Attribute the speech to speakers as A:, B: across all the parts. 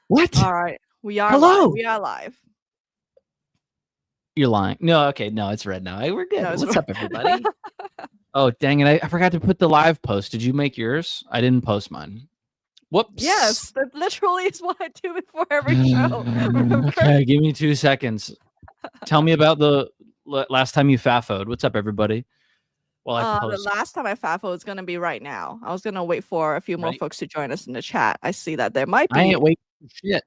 A: What?
B: All right. We are live.
A: Hello.
B: We are live.
A: You're lying. No, okay. No, it's red now. Hey, we're good.
B: No, it's
A: What's up, everybody? Oh, dang it. I forgot to put the live post. Did you make yours? I didn't post mine. Whoops.
B: Yes, that literally is what I do before every show. Remember?
A: Okay, give me 2 seconds. Tell me about the last time you fafoed. What's up, everybody? While I
B: The
A: post.
B: last time I Fafo is going to be right now. I was going to wait for a few more folks to join us in the chat. I see that there might
A: I
B: be
A: ain't waiting for shit.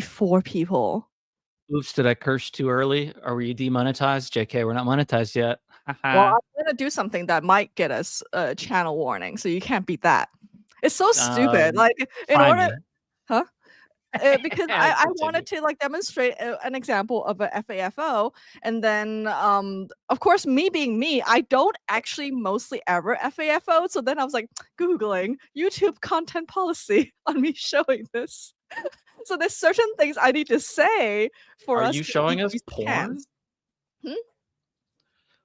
B: 4 people.
A: Oops, did I curse too early? Are we demonetized? JK, we're not monetized yet.
B: Well, I'm going to do something that might get us a channel warning, so you can't beat that. It's so stupid. Like, in order... Huh? Because I wanted to like demonstrate an example of a FAFO, and then of course, me being me, I don't actually mostly ever FAFO. So then I was like Googling YouTube content policy on me showing this. So there's certain things I need to say for us.
A: Are you showing us porn?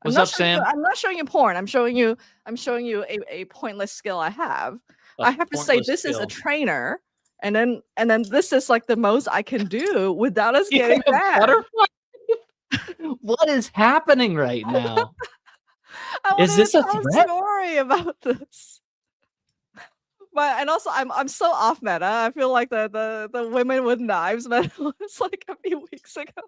A: What's up, Sam?
B: I'm not showing you porn. I'm showing you a pointless skill I have. I have to say this is a trainer. And then this is like the most I can do without us getting banned.
A: What is happening right now?
B: Is this a threat? Story about this? But and also I'm so off meta. I feel like the women with knives meta was like a few weeks ago.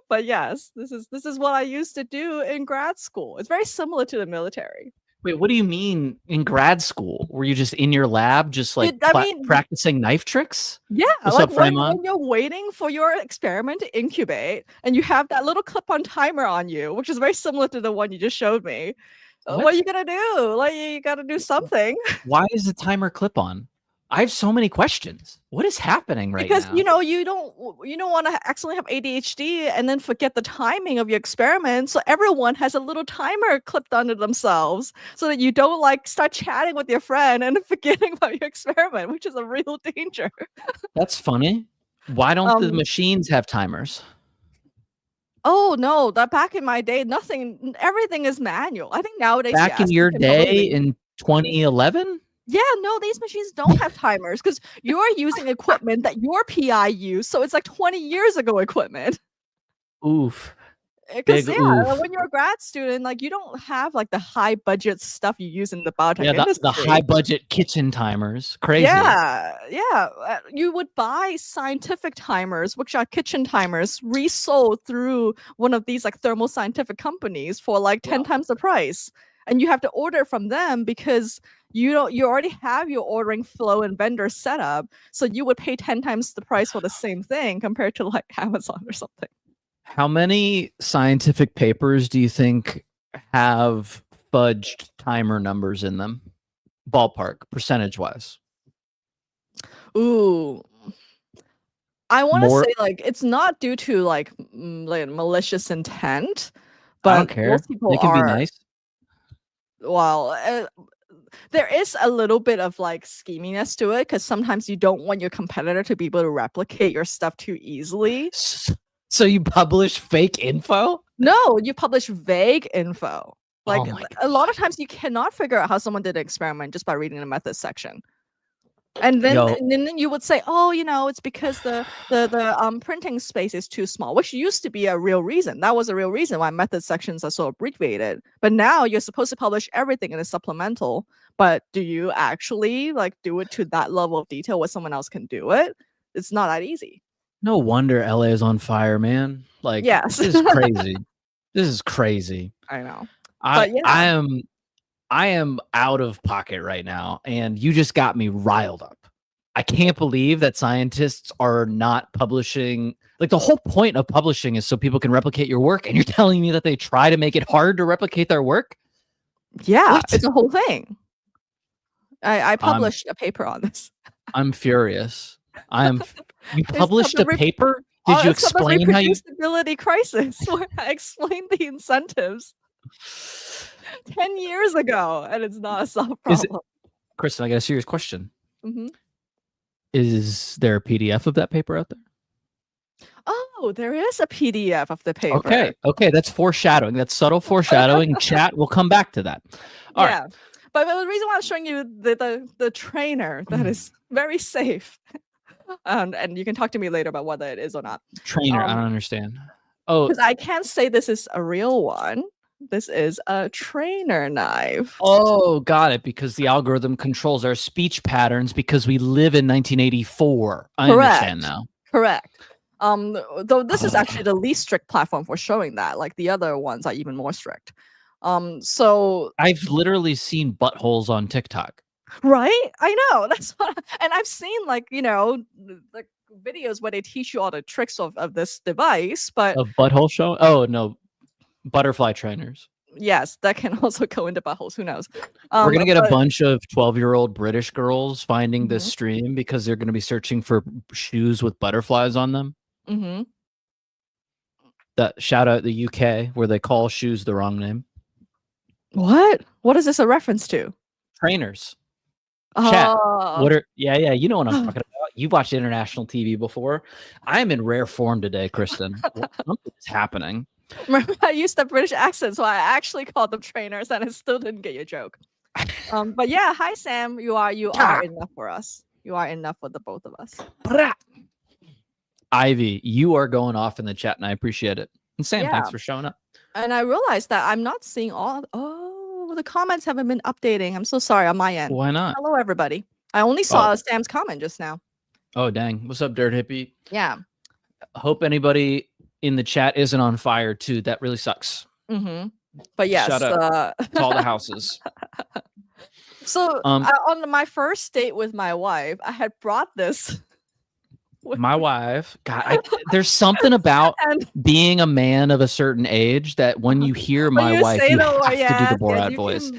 B: But yes, this is what I used to do in grad school. It's very similar to the military.
A: Wait, what do you mean in grad school? Were you just in your lab, just like practicing knife tricks?
B: Yeah, like when you're waiting for your experiment to incubate and you have that little clip-on timer on you, which is very similar to the one you just showed me. What are you gonna do? Like, you gotta do something.
A: Why is the timer clip-on? I have so many questions. What is happening right now?
B: Because you don't want to accidentally have ADHD and then forget the timing of your experiment. So everyone has a little timer clipped onto themselves so that you don't like start chatting with your friend and forgetting about your experiment, which is a real danger.
A: That's funny. Why don't the machines have timers?
B: Oh no, that back in my day, everything is manual. I think nowadays
A: back in your day in 2011.
B: Yeah, no, these machines don't have timers because you're using equipment that your PI used. So it's like 20 years ago equipment.
A: Oof.
B: Because when you're a grad student, like you don't have like the high budget stuff you use in the biotech industry.
A: The high budget kitchen timers. Crazy.
B: Yeah. You would buy scientific timers, which are kitchen timers, resold through one of these like thermal scientific companies for like 10 times the price. And you have to order from them because you already have your ordering flow and vendor set up. So you would pay 10 times the price for the same thing compared to like Amazon or something.
A: How many scientific papers do you think have fudged timer numbers in them? Ballpark, percentage-wise.
B: Ooh. I want to say like it's not due to like malicious intent, but
A: I don't care.
B: Most people
A: it can be nice.
B: Well, there is a little bit of like scheminess to it because sometimes you don't want your competitor to be able to replicate your stuff too easily.
A: So you publish fake info?
B: No, you publish vague info. Like a lot of times you cannot figure out how someone did an experiment just by reading the methods section. And then you would say, oh, it's because the printing space is too small, which used to be a real reason. That was a real reason why method sections are so abbreviated. But now you're supposed to publish everything in a supplemental. But do you actually like do it to that level of detail where someone else can do it? It's not that easy.
A: No wonder LA is on fire, man. Like,
B: yes.
A: This is crazy. This is crazy.
B: I know.
A: I am out of pocket right now, and you just got me riled up. I can't believe that scientists are not publishing. Like, the whole point of publishing is so people can replicate your work, and you're telling me that they try to make it hard to replicate their work?
B: Yeah, it's a whole thing. I published a paper on this.
A: I'm furious. You published a paper? Did you explain how you...
B: reproducibility crisis, where I explained the incentives 10 years ago, and it's not a solved problem.
A: Kristen, I got a serious question.
B: Mm-hmm.
A: Is there a PDF of that paper out there?
B: Oh, there is a PDF of the paper.
A: Okay, that's foreshadowing. That's subtle foreshadowing. Chat, we'll come back to that. All right.
B: But the reason why I'm showing you the trainer that is very safe, and you can talk to me later about whether it is or not.
A: Trainer, I don't understand. Oh,
B: because I can't say this is a real one. This is a trainer knife.
A: Oh, got it. Because the algorithm controls our speech patterns because we live in 1984. I understand now.
B: Correct. Though this is actually the least strict platform for showing that. Like the other ones are even more strict. So
A: I've literally seen buttholes on TikTok.
B: Right? I know. That's what and I've seen like, like videos where they teach you all the tricks of this device, but
A: Of butthole show? Oh no. Butterfly trainers.
B: Yes, that can also go into buttholes. Who knows?
A: We're gonna get a bunch of 12-year-old British girls finding this
B: Mhm.
A: stream because they're gonna be searching for shoes with butterflies on them.
B: Mhm.
A: That shout out the UK where they call shoes the wrong name.
B: What? What is this a reference to?
A: Trainers. Chat.
B: Oh.
A: Yeah, you know what I'm talking about. You've watched international TV before. I am in rare form today, Kristen. Something is happening.
B: Remember, I used the British accent, so I actually called them trainers, and I still didn't get your joke. But yeah, hi Sam. You are enough for us. You are enough for the both of us.
A: Ivy, you are going off in the chat, and I appreciate it. And Sam, thanks for showing up.
B: And I realized that I'm not seeing all. Oh, the comments haven't been updating. I'm so sorry on my end.
A: Why not?
B: Hello, everybody. I only saw Sam's comment just now.
A: Oh, dang. What's up, Dirt Hippie?
B: Yeah.
A: Hope anybody in the chat isn't on fire, too. That really sucks.
B: But yes.
A: Shout out to all the houses.
B: So on my first date with my wife, I had brought this.
A: My wife, God, there's something about being a man of a certain age that when you hear my wife, you have to do the Borat voice.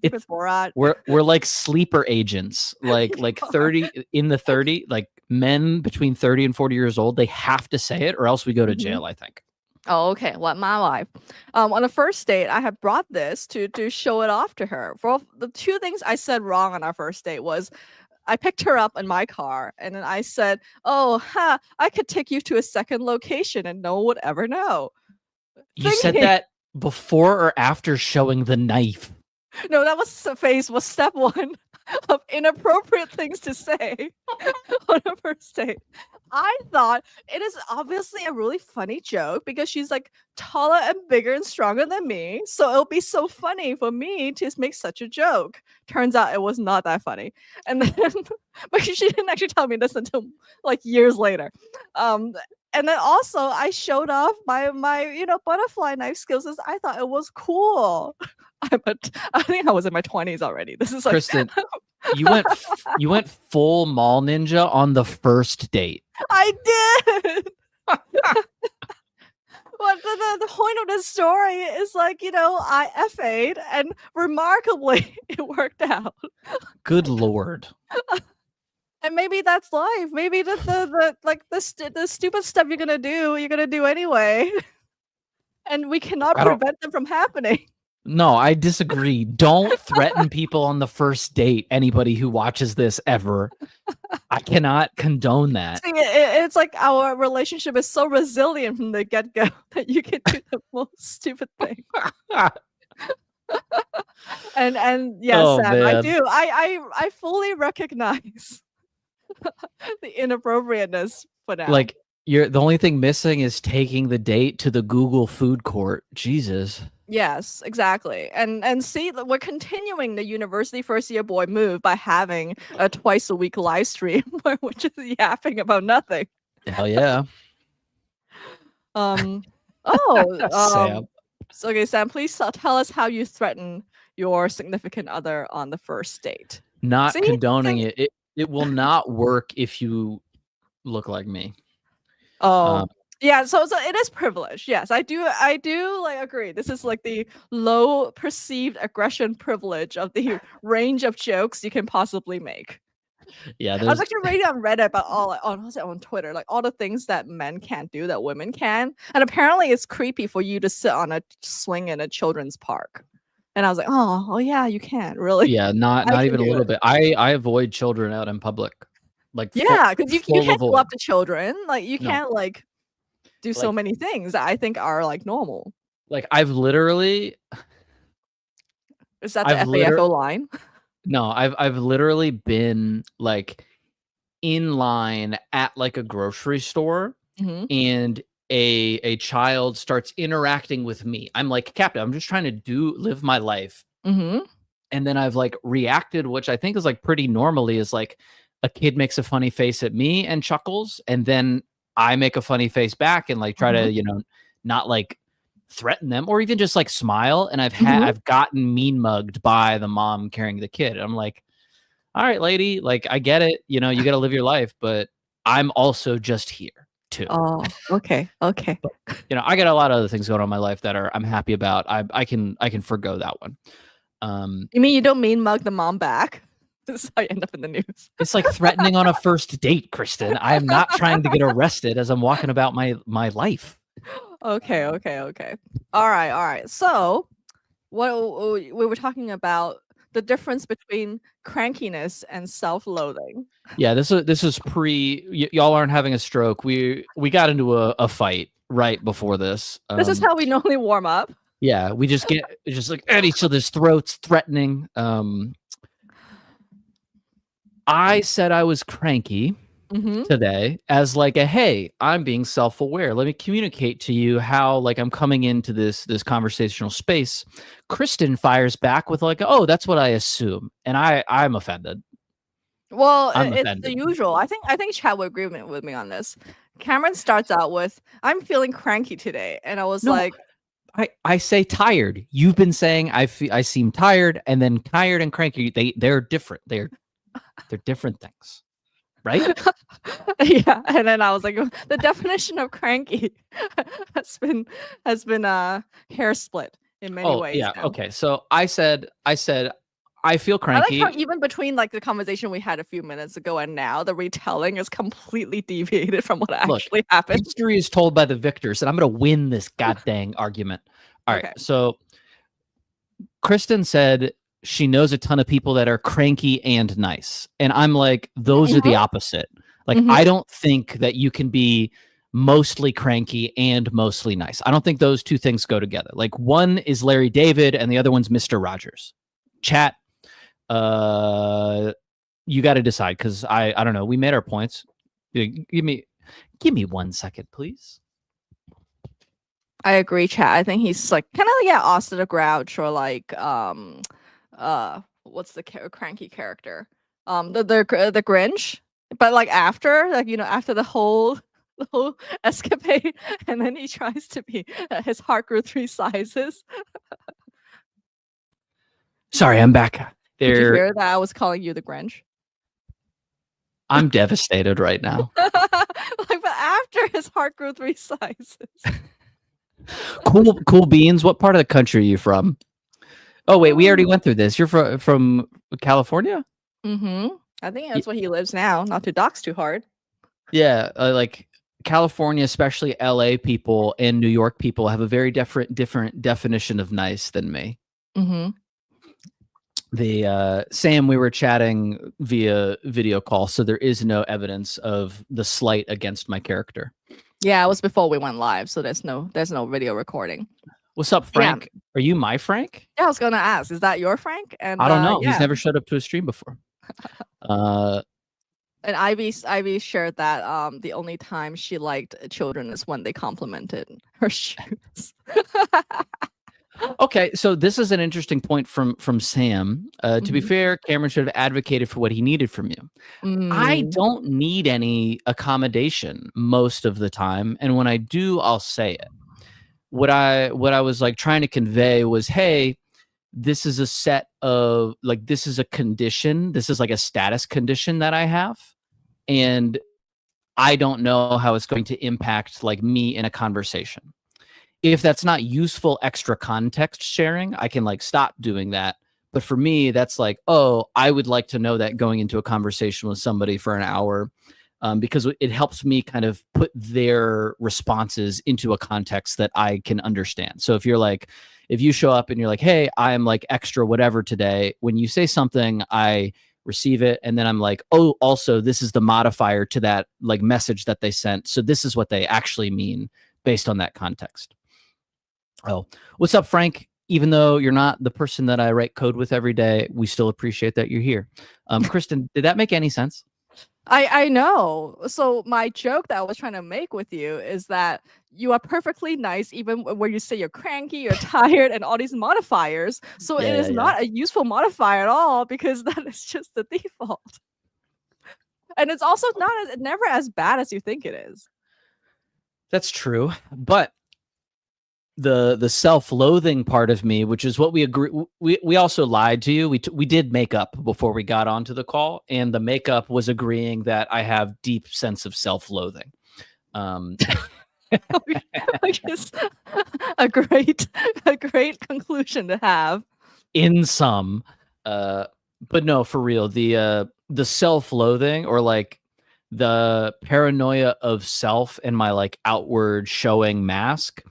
B: It's Borat.
A: We're like sleeper agents, like 30 in the 30, like men between 30 and 40 years old. They have to say it, or else we go to jail. I think.
B: Oh, okay. Well, my wife, on the first date, I had brought this to show it off to her. For the two things I said wrong on our first date was, I picked her up in my car, and then I said, "Oh, I could take you to a second location, and no one would ever know."
A: You said that before or after showing the knife?
B: No, that was step one of inappropriate things to say on a first date. I thought it is obviously a really funny joke because she's like taller and bigger and stronger than me. So it'll be so funny for me to make such a joke. Turns out it was not that funny. And then, but she didn't actually tell me this until like years later. And then also I showed off my butterfly knife skills as I thought it was cool. I think I was in my 20s already. This is like
A: Kristen, you went full mall ninja on the first date.
B: I did. But the point of the story is like, I FA'd and remarkably it worked out.
A: Good Lord.
B: And maybe that's life. Maybe the stupid stuff you're gonna do anyway. And we cannot prevent them from happening.
A: No, I disagree. Don't threaten people on the first date. Anybody who watches this ever. I cannot condone that.
B: See, it's like our relationship is so resilient from the get-go that you can do the most stupid thing. and yes, Sam, man. I do. I fully recognize the inappropriateness for now.
A: Like the only thing missing is taking the date to the Google food court. Jesus.
B: Yes, exactly. And see, we're continuing the university first year boy move by having a twice a week live stream where we're just yapping about nothing.
A: Hell yeah.
B: Sam. So, okay, Sam, please tell us how you threaten your significant other on the first date.
A: Not condoning it. It will not work if you look like me.
B: Yeah, so it is privilege. Yes, I do like agree. This is like the low perceived aggression privilege of the range of jokes you can possibly make.
A: Yeah,
B: I was actually reading on Reddit about on Twitter, like all the things that men can't do that women can, and apparently it's creepy for you to sit on a swing in a children's park. And I was like, oh yeah, you can't really.
A: Yeah, not even a little bit. I avoid children out in public. Like
B: yeah, because you can't go up to children. Like you can't like do so many things that I think are like normal.
A: Like I've literally
B: Is that the FAFO line?
A: No, I've literally been like in line at like a grocery store, and a child starts interacting with me. I'm like, Captain, I'm just trying to live my life. And then I've like reacted, which I think is like pretty normally, is like a kid makes a funny face at me and chuckles, and then I make a funny face back and like try to, not like threaten them or even just like smile. And I've gotten mean mugged by the mom carrying the kid. I'm like, all right, lady, like I get it, you got to live your life, but I'm also just here too.
B: Oh, okay. Okay.
A: But, I got a lot of other things going on in my life that I'm happy about. I can forgo that one.
B: You mean you don't mean mug the mom back? This is how you end up in the news.
A: It's like threatening on a first date, Kristen. I am not trying to get arrested as I'm walking about my life.
B: Okay. All right. So, what we were talking about the difference between crankiness and self-loathing.
A: Yeah, this is y'all aren't having a stroke. We got into a fight right before this.
B: This is how we normally warm up.
A: Yeah, we just get like at each other's throats, threatening. I said I was cranky today as like hey, I'm being self-aware. Let me communicate to you how like I'm coming into this conversational space. Kristen fires back with like, oh, that's what I assume. And I'm offended.
B: Well, it's the usual. I think Chad will agree with me on this. Cameron starts out with, I'm feeling cranky today. And I was like,
A: I say tired. You've been saying I seem tired, and then tired and cranky, they're different. They're different things. Right?
B: Yeah. And then I was like, the definition of cranky has been hair split in many ways.
A: Yeah.
B: Now.
A: Okay. So I said I feel cranky.
B: I like how even between like the conversation we had a few minutes ago and now, the retelling is completely deviated from what actually happened.
A: History is told by the victors, and I'm going to win this goddamn argument. All right. So Kristen said she knows a ton of people that are cranky and nice. And I'm like, those are the opposite. Like, I don't think that you can be mostly cranky and mostly nice. I don't think those two things go together. Like, one is Larry David and the other one's Mr. Rogers. Chat, you got to decide, because I don't know. We made our points. Give me 1 second, please.
B: I agree, Chat. I think he's like kind of like Austin the Grouch, or like what's the cranky character? The Grinch, but like after after the whole escapade, and then he tries to be his heart grew 3 sizes.
A: Sorry, I'm back.
B: Did you hear that I was calling you the Grinch?
A: I'm devastated right now.
B: Like, but after his heart grew 3 sizes.
A: Cool beans. What part of the country are you from? Oh wait, we already went through this. You're from California?
B: I think that's where he lives now. Not to dox too hard.
A: Yeah, like California, especially LA people and New York people, have a very different definition of nice than me. Sam, we were chatting via video call, so there is no evidence of the slight against my character.
B: Yeah, it was before we went live, so there's no video recording.
A: What's up, Frank? Yeah. Are you my Frank?
B: Yeah, I was gonna ask, is that your Frank? And
A: I don't know. He's never showed up to a stream before.
B: And Ivy shared that the only time she liked children is when they complimented her shoes.
A: Okay, so this is an interesting point from Sam. To be fair, Cameron should have advocated for what he needed from you. I don't need any accommodation most of the time, and when I do, I'll say it. What I was like trying to convey was, hey, this is a set of like, this is a condition. This is like a status condition that I have, and I don't know how it's going to impact like me in a conversation. If that's not useful extra context sharing, I can like stop doing that. But for me, that's like, oh, I would like to know that going into a conversation with somebody for an hour, because it helps me kind of put their responses into a context that I can understand. So if you show up and you're like, hey, I'm like extra whatever today, when you say something, I receive it. And then I'm like, oh, also, this is the modifier to that like message that they sent. So this is what they actually mean based on that context. Oh, what's up, Frank? even though you're not the person that I write code with every day, we still appreciate that you're here. Kristen, did that make any sense?
B: I know. So my joke that I was trying to make with you is that you are perfectly nice even when you say you're cranky, you're tired, and all these modifiers. So it is
A: Yeah.
B: not a useful modifier at all because that is just the default. And it's also never as bad as you think it is.
A: That's true, but the self-loathing part of me, which is what we agree, we also lied to you. We did make up before we got onto the call, and the makeup was agreeing that I have deep sense of self-loathing.
B: Which is a great conclusion to have.
A: In some, but no, for real, the self-loathing, or like the paranoia of self and my like outward showing mask,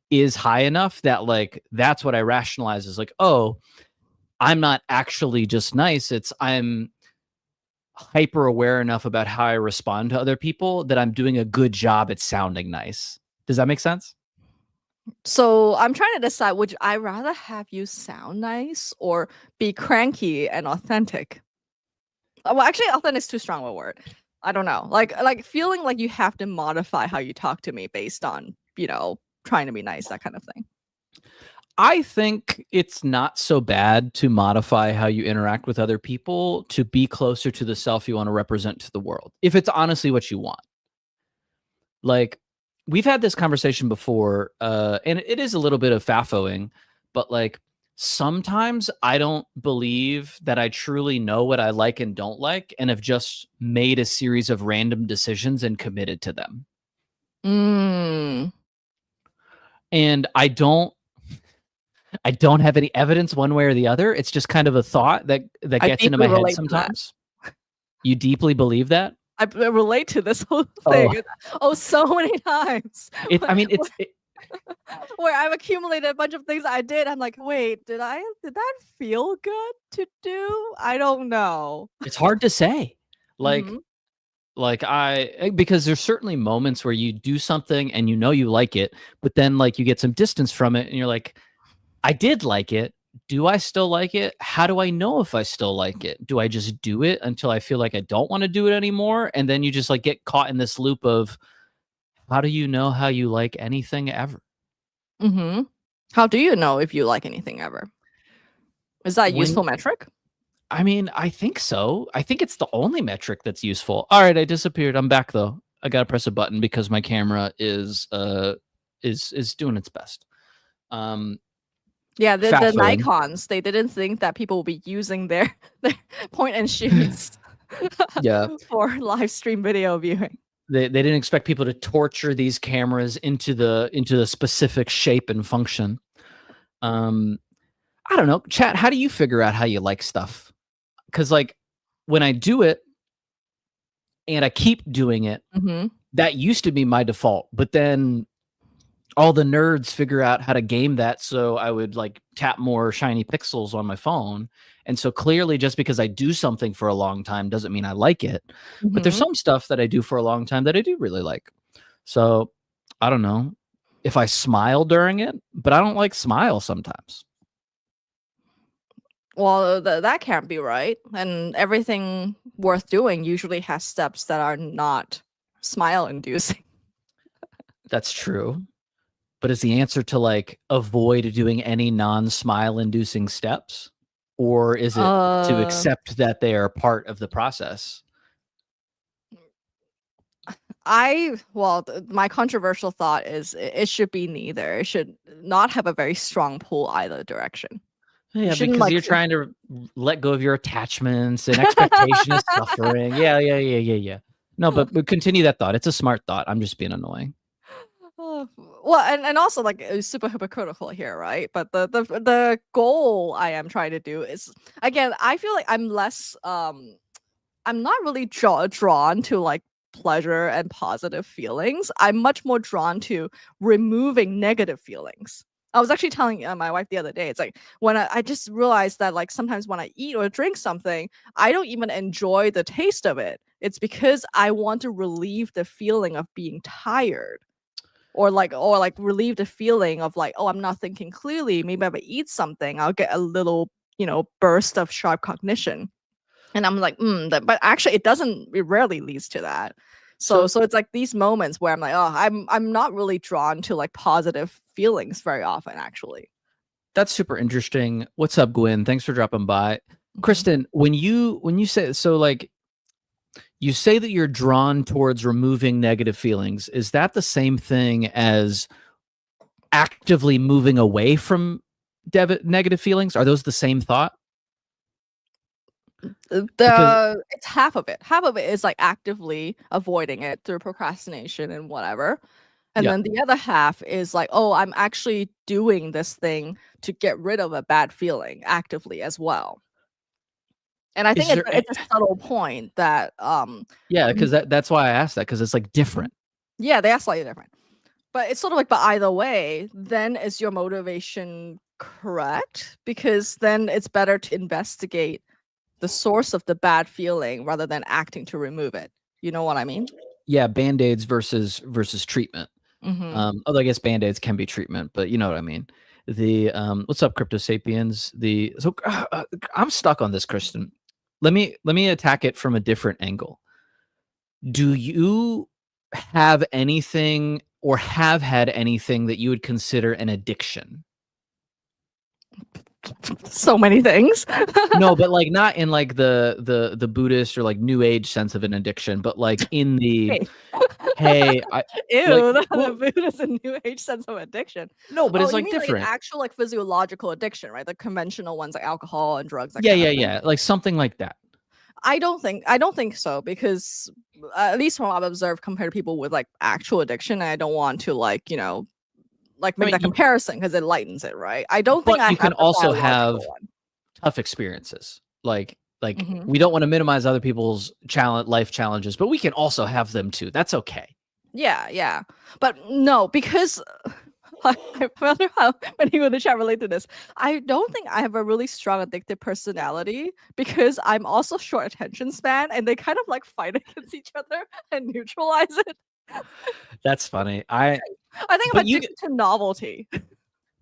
A: is high enough that like that's what I rationalize as like, oh, I'm not actually just nice. It's I'm hyper aware enough about how I respond to other people that I'm doing a good job at sounding nice. Does that make sense?
B: So I'm trying to decide, would I rather have you sound nice or be cranky and authentic? Well, actually, authentic is too strong of a word. I don't know. Like feeling like you have to modify how you talk to me based on, trying to be nice, that kind of thing.
A: I think it's not so bad to modify how you interact with other people to be closer to the self you want to represent to the world, if it's honestly what you want. Like, we've had this conversation before, and it is a little bit of fafoing, but like sometimes I don't believe that I truly know what I like and don't like, and have just made a series of random decisions and committed to them.
B: Mm.
A: And I don't have any evidence one way or the other. It's just kind of a thought that gets into my head sometimes. You deeply believe that?
B: I relate to this whole thing. So many times. Where I've accumulated a bunch of things I did. I'm like, wait, did that feel good to do? I don't know.
A: It's hard to say. Because there's certainly moments where you do something and you like it, but then like you get some distance from it and you're like, I did like it. Do I still like it? How do I know if I still like it? Do I just do it until I feel like I don't want to do it anymore? And then you just like get caught in this loop of, how do you know how you like anything ever?
B: Mm-hmm. How do you know if you like anything ever? Is that a useful metric?
A: I mean, I think so. I think it's the only metric that's useful. All right, I disappeared. I'm back though. I gotta press a button because my camera is doing its best.
B: Yeah, the Nikons, they didn't think that people will be using their point and shoots for live stream video viewing.
A: They didn't expect people to torture these cameras into the specific shape and function. I don't know. Chat, how do you figure out how you like stuff? Because like when I do it and I keep doing it, that used to be my default, but then all the nerds figure out how to game that, so I would like tap more shiny pixels on my phone. And so clearly just because I do something for a long time doesn't mean I like it. But there's some stuff that I do for a long time that I do really like. So I don't know if I smile during it, but I don't like smile sometimes.
B: Well, that can't be right. And everything worth doing usually has steps that are not smile inducing.
A: That's true. But is the answer to like avoid doing any non-smile inducing steps? Or is it to accept that they are part of the process?
B: My controversial thought is it should be neither. It should not have a very strong pull either direction.
A: Yeah, because you're trying to let go of your attachments and expectation is suffering. Yeah. No, but continue that thought. It's a smart thought. I'm just being annoying.
B: Well, and also like it's super hypocritical here, right? But the goal I am trying to do is, again, I feel like I'm less I'm not really drawn to like pleasure and positive feelings. I'm much more drawn to removing negative feelings. I was actually telling my wife the other day, it's like when I just realized that like sometimes when I eat or drink something, I don't even enjoy the taste of it. It's because I want to relieve the feeling of being tired. or relieve the feeling of like, oh, I'm not thinking clearly. Maybe if I eat something, I'll get a little, burst of sharp cognition. And I'm like, but actually it rarely leads to that. So it's like these moments where I'm like, oh, I'm not really drawn to like positive feelings very often, actually.
A: That's super interesting. What's up, Gwen? Thanks for dropping by. Kristen, when you say, so like, you say that you're drawn towards removing negative feelings, is that the same thing as actively moving away from negative feelings? Are those the same thought?
B: It's half of it. Half of it is like actively avoiding it through procrastination and whatever. And then the other half is like, oh, I'm actually doing this thing to get rid of a bad feeling actively as well. And I think it's a subtle point that
A: yeah, because that's why I asked that, because it's like different.
B: Yeah, they are slightly different. But it's sort of like, but either way, then is your motivation correct? Because then it's better to investigate the source of the bad feeling rather than acting to remove it. You know what I mean?
A: Yeah, band-aids versus treatment. Although I guess band-aids can be treatment, but you know what I mean. The what's up, Crypto Sapiens? I'm stuck on this, Kristen. Let me attack it from a different angle. Do you have anything or have had anything that you would consider an addiction?
B: So many things.
A: No, but like not in like the Buddhist or like New Age sense of an addiction, but like in the hey,
B: the Buddhist and New Age sense of addiction.
A: No, but it's like different.
B: Like an actual like physiological addiction, right? The conventional ones like alcohol and drugs.
A: Yeah, like something like that.
B: I don't think so, because at least from what I've observed compared to people with like actual addiction, I don't want to like make that comparison because it lightens it, right? I don't think
A: you can also have tough experiences. Like we don't want to minimize other people's life challenges, but we can also have them too. That's okay.
B: Yeah. But no, because I wonder how many people in the chat relate to this. I don't think I have a really strong addictive personality because I'm also short attention span, and they kind of like fight against each other and neutralize it.
A: That's funny. I
B: think I'm addicted to novelty.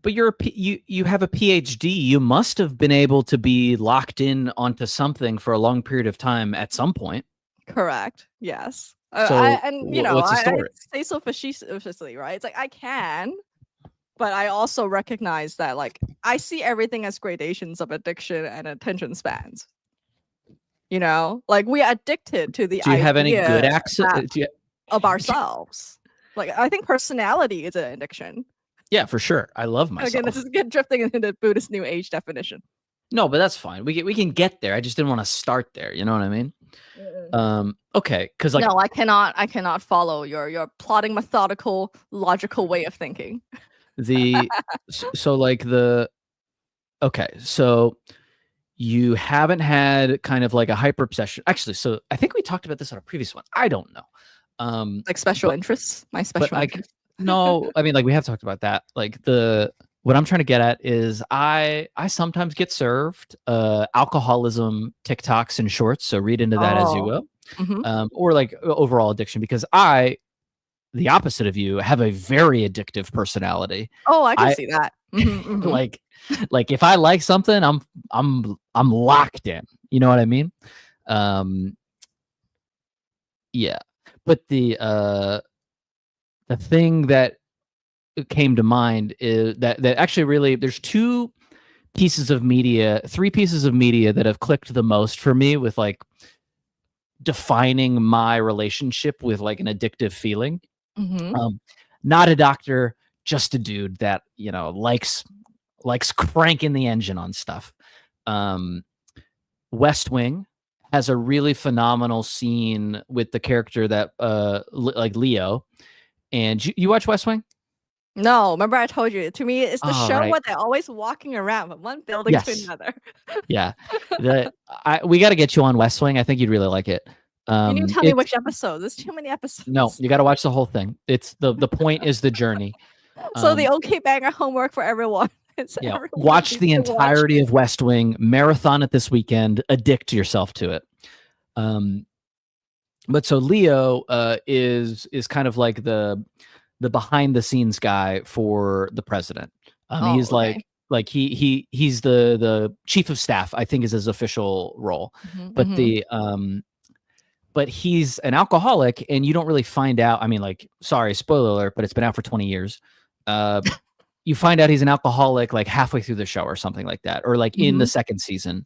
A: But you have a PhD. You must have been able to be locked in onto something for a long period of time at some point.
B: Correct. Yes.
A: So what's the story?
B: I say so facetiously, right? It's like I can, but I also recognize that like I see everything as gradations of addiction and attention spans. You know, like we are addicted to the.
A: Do you have any good access
B: of ourselves? Like I think personality is an addiction.
A: Yeah, for sure. I love myself.
B: Again, this is drifting into the Buddhist New Age definition.
A: No, but that's fine. We can get there. I just didn't want to start there. You know what I mean? Okay, because like
B: no, I cannot follow your plotting, methodical, logical way of thinking.
A: Okay, so you haven't had kind of like a hyper obsession. Actually, so I think we talked about this on a previous one. I don't know.
B: Like special interests, my special interests.
A: No, I mean, like we have talked about that. Like what I'm trying to get at is I sometimes get served alcoholism TikToks and shorts. So read into that as you will. Or like overall addiction, because the opposite of you, have a very addictive personality.
B: Oh, I can see that.
A: Like if I like something, I'm locked in. You know what I mean? Yeah. But the thing that came to mind is that actually really there's three pieces of media that have clicked the most for me with like defining my relationship with like an addictive feeling. Not a doctor, just a dude that, you know, likes cranking the engine on stuff. West Wing has a really phenomenal scene with the character that like Leo. And you watch West Wing?
B: No, remember I told you. To me, it's the show where they're always walking around from one building to another.
A: Yeah, we got to get you on West Wing. I think you'd really like it.
B: You need to tell me which episode. There's too many episodes.
A: No, you got to watch the whole thing. It's the point is the journey.
B: So the OK Banger homework for everyone.
A: Watch the entirety of West Wing, marathon it this weekend, addict yourself to it. But so Leo is kind of like the the behind the scenes guy for the president. He's
B: okay.
A: like he's the chief of staff, I think is his official role. But
B: Mhm.
A: but he's an alcoholic, and you don't really find out. I mean, like, sorry, spoiler alert, but it's been out for 20 years. You find out he's an alcoholic like halfway through the show or something like that, or like in the
B: Mhm.
A: second season.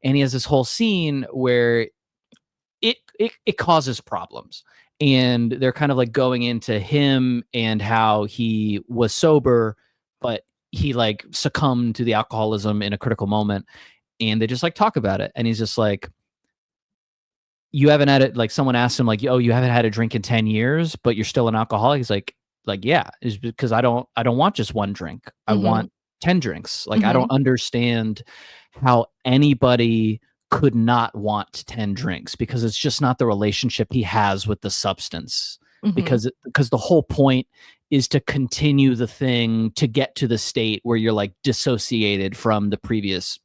A: And he has this whole scene where it causes problems. And they're kind of like going into him and how he was sober, but he like succumbed to the alcoholism in a critical moment. And they just like talk about it. And he's just like, you haven't had it. Like someone asked him, like, oh, you haven't had a drink in 10 years, but you're still an alcoholic. He's like, yeah, is because I don't want just one drink. I
B: Mhm.
A: want 10 drinks. Like, I don't
B: Mhm.
A: understand how anybody could not want 10 drinks, because it's just not the relationship he has with the substance.
B: Mhm.
A: Because the whole point is to continue the thing to get to the state where you're like dissociated from the previous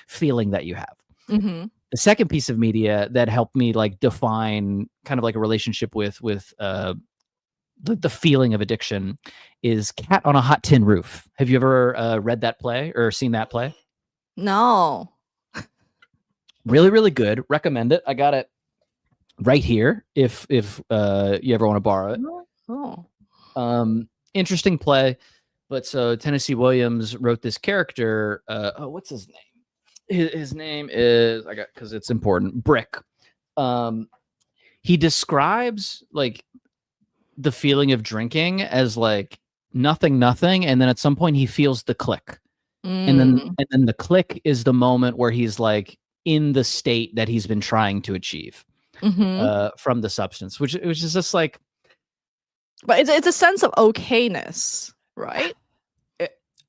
A: feeling that you have.
B: Mhm.
A: The second piece of media that helped me like define kind of like a relationship with the feeling of addiction is Cat on a Hot Tin Roof. Have you ever read that play or seen that play?
B: No.
A: Really, really good. Recommend it. I got it right here if you ever want to borrow it.
B: Oh.
A: Interesting play. But so Tennessee Williams wrote this character. What's his name? His name is, I got, because it's important, Brick. Um, he describes like the feeling of drinking as like nothing, and then at some point he feels the click,
B: Mm.
A: and then the click is the moment where he's like in the state that he's been trying to achieve
B: Mhm.
A: from the substance, which is just like,
B: But it's a sense of okayness, right?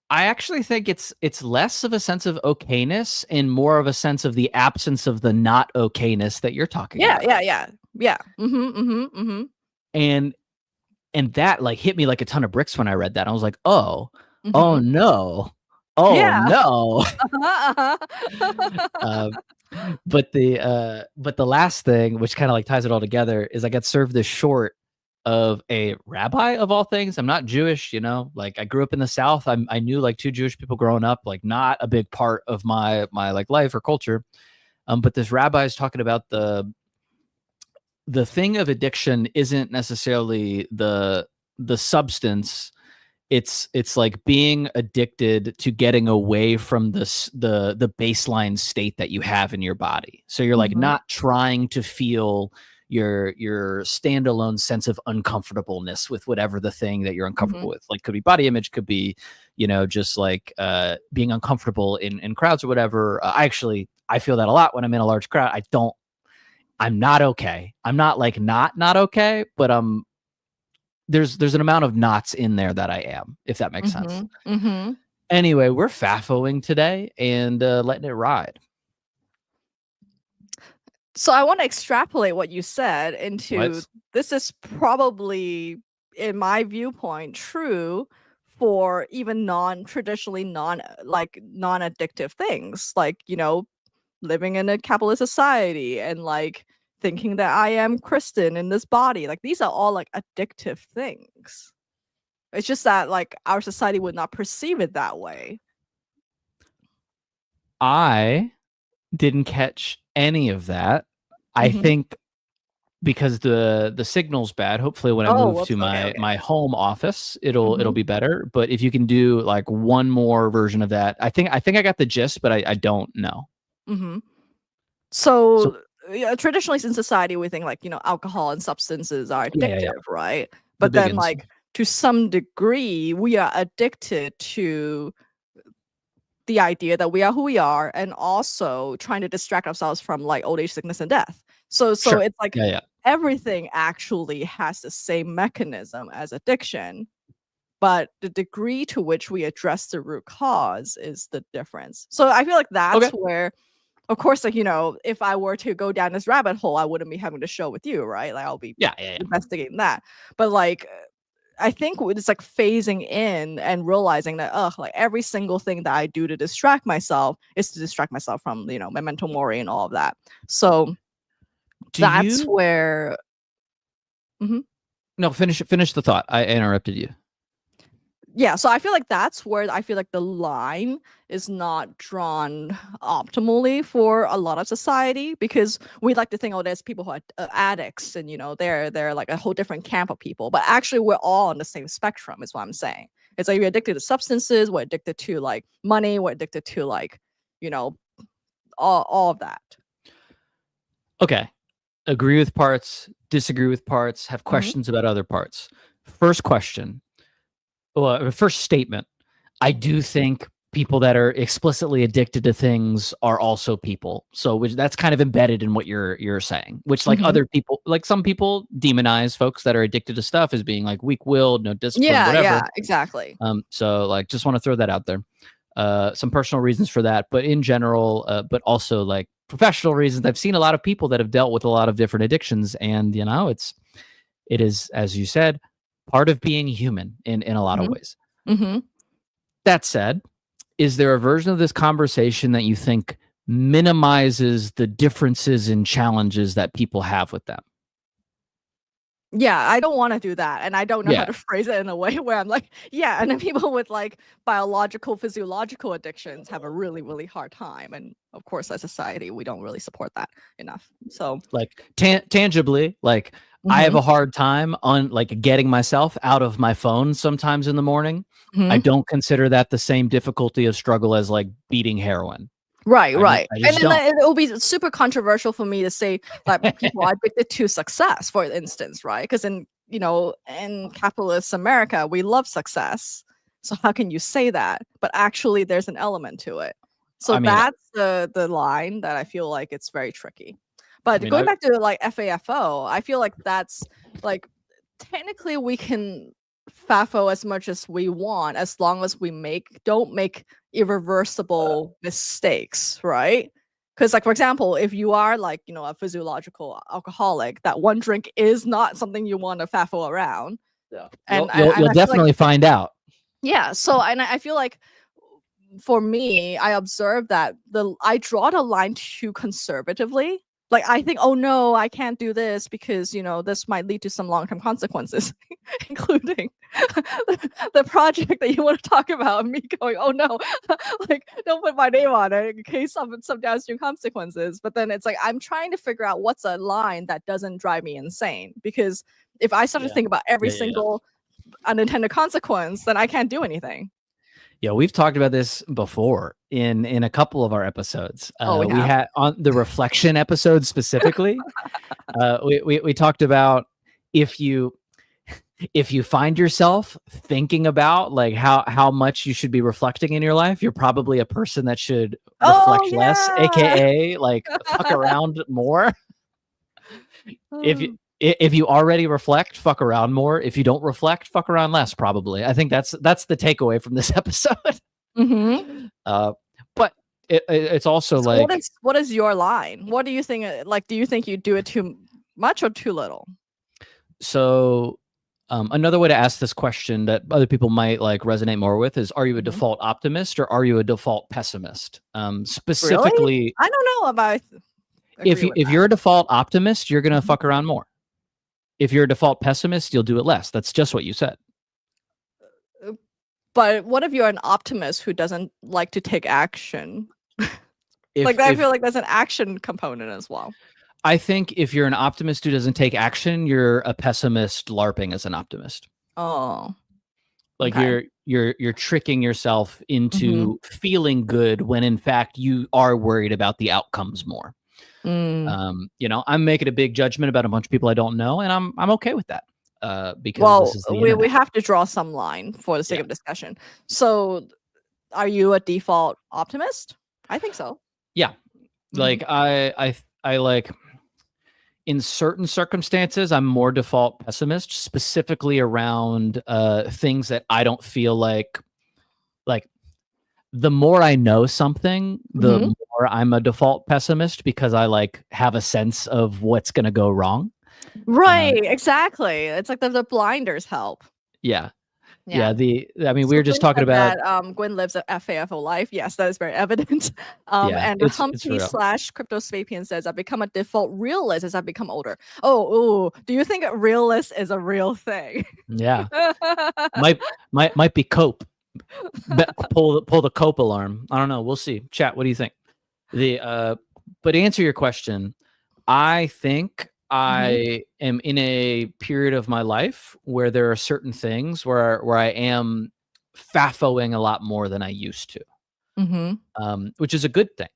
A: I actually think it's less of a sense of okayness and more of a sense of the absence of the not okayness that you're talking
B: Yeah,
A: about.
B: yeah, yeah. Yeah. Mhm, mhm, mhm.
A: And that like hit me like a ton of bricks when I read that. I was like, "Oh, oh
B: Mhm.
A: no. Oh
B: Yeah.
A: no."
B: Uh-huh, uh-huh.
A: Um, but the last thing, which kind of like ties it all together, is I got served this short of a rabbi of all things. I'm not Jewish, you know. Like I grew up in the South. I knew like two Jewish people growing up, like not a big part of my like life or culture. But this rabbi is talking about the thing of addiction isn't necessarily the substance. It's like being addicted to getting away from the baseline state that you have in your body. So you're like
B: Mhm,
A: not trying to feel your standalone sense of uncomfortableness with whatever the thing that you're
B: mhm,
A: uncomfortable with. Like could be body image, could be, you know, just like being uncomfortable in crowds or whatever. I feel that a lot when I'm in a large crowd. I'm not okay. I'm not like not okay, but there's an amount of knots in there that I am, if that makes sense.
B: mhm, mhm.
A: Anyway, we're fafoing today and letting it ride.
B: So I wanna extrapolate what you said into
A: Let's.
B: this is probably, in my viewpoint, true for even non-traditionally non-addictive things, like, living in a capitalist society and, like, thinking that I am Kristen in this body, like, these are all, like, addictive things. It's just that, like, our society would not perceive it that way.
A: I didn't catch any of that. I
B: Mhm.
A: think because the signal's bad. Hopefully, when I
B: Oh,
A: move
B: whoops,
A: to
B: okay, okay.
A: my home office, it'll
B: Mhm,
A: be better. But if you can do like one more version of that, I think I got the gist, but I don't know.
B: mhm.
A: So
B: So, yeah, traditionally in society, we think like, alcohol and substances are
A: yeah,
B: addictive, right?
A: the
B: But
A: big
B: then,
A: uns.
B: like, to some degree, we are addicted to the idea that we are who we are and also trying to distract ourselves from, like, old age, sickness, and death. So
A: Sure.
B: it's like
A: Yeah, yeah.
B: everything actually has the same mechanism as addiction, but the degree to which we address the root cause is the difference. So I feel like that's
A: Okay.
B: where, of course, like, if I were to go down this rabbit hole, I wouldn't be having the show with you, right? Like, I'll be
A: Yeah, yeah, yeah.
B: investigating that. But, like, I think it's, like, phasing in and realizing that, ugh, like, every single thing that I do to distract myself is to distract myself from, memento mori and all of that. So
A: Do
B: that's
A: you
B: where. Mhm.
A: No, finish the thought. I interrupted you.
B: Yeah, so I feel like that's where I feel like the line is not drawn optimally for a lot of society, because we like to think, oh, there's people who are addicts, and they're like a whole different camp of people, but actually we're all on the same spectrum, is what I'm saying. It's like you're addicted to substances, we're addicted to like money, we're addicted to like all of that.
A: Okay, agree with parts, disagree with parts, have questions about other parts. First question. Well, first statement. I do think people that are explicitly addicted to things are also people. So that's kind of embedded in what you're saying, which like other people, like some people demonize folks that are addicted to stuff as being like weak-willed, no discipline, whatever.
B: Yeah, exactly.
A: So like, just want to throw that out there. Some personal reasons for that, but in general, but also like professional reasons. I've seen a lot of people that have dealt with a lot of different addictions, and it is, as you said, part of being human in a lot of ways. That said, is there a version of this conversation that you think minimizes the differences and challenges that people have with them?
B: Yeah, I don't want to do that. And I don't know how to phrase it in a way where I'm like, yeah, and then people with like biological, physiological addictions have a really, really hard time. And of course, as a society, we don't really support that enough. So
A: like tangibly, like I have a hard time on like getting myself out of my phone sometimes in the morning. I don't consider that the same difficulty of struggle as like beating heroin.
B: Right. And then it will be super controversial for me to say like people are addicted to success, for instance, right? Because in capitalist America, we love success. So how can you say that? But actually, there's an element to it. So that's the line that I feel like it's very tricky. But going back to like FAFO, I feel like that's like technically we can Fafo as much as we want, as long as we don't make irreversible mistakes, right? Because like, for example, if you are like a physiological alcoholic, that one drink is not something you want to Fafo around.
A: Yeah, and you'll definitely find out.
B: Yeah. So and I feel like for me, I observe that I draw the line too conservatively. Like, I think, oh no, I can't do this because, this might lead to some long-term consequences, including the project that you want to talk about. Me going, oh no, like, don't put my name on it in case of some downstream consequences. But then it's like, I'm trying to figure out what's a line that doesn't drive me insane. Because if I start to think about every single unintended consequence, then I can't do anything.
A: Yeah, we've talked about this before in a couple of our episodes. We had on the reflection episode specifically. We talked about if you find yourself thinking about like how much you should be reflecting in your life, you're probably a person that should reflect less, aka like fuck around more. If you already reflect, fuck around more. If you don't reflect, fuck around less, probably. I think that's the takeaway from this episode. But it's also so like...
B: What is your line? What do you think? Like, do you think you do it too much or too little?
A: So another way to ask this question that other people might like resonate more with is, are you a default optimist or are you a default pessimist? Specifically...
B: Really? I don't know about...
A: If you're a default optimist, you're going to fuck around more. If you're a default pessimist, you'll do it less. That's just what you said.
B: But what if you're an optimist who doesn't like to take action? I feel like there's an action component as well.
A: I think if you're an optimist who doesn't take action, you're a pessimist LARPing as an optimist.
B: Oh.
A: Like you're tricking yourself into feeling good when in fact you are worried about the outcomes more. I'm making a big judgment about a bunch of people I don't know, and I'm okay with that. Because this is
B: we have to draw some line for the sake of discussion. So, are you a default optimist? I think so.
A: Yeah, like I like in certain circumstances, I'm more default pessimist, specifically around things that I don't feel like the more I know something, the more I'm a default pessimist because I like have a sense of what's going to go wrong.
B: Right, exactly. It's like the blinders help.
A: Yeah. Yeah, I mean, we
B: So
A: were just
B: Gwen
A: talking
B: said
A: about
B: that Gwen lives a FAFO life. Yes, that is very evident.
A: yeah,
B: And
A: it's
B: Humpty
A: real.
B: slash Cryptospapian says, I've become a default realist as I've become older. Oh, do you think a realist is a real thing?
A: Yeah. Might be cope. Pull the cope alarm. I don't know. We'll see. Chat, what do you think? But to answer your question, I think I am in a period of my life where there are certain things where I am fafoing a lot more than I used to, which is a good thing.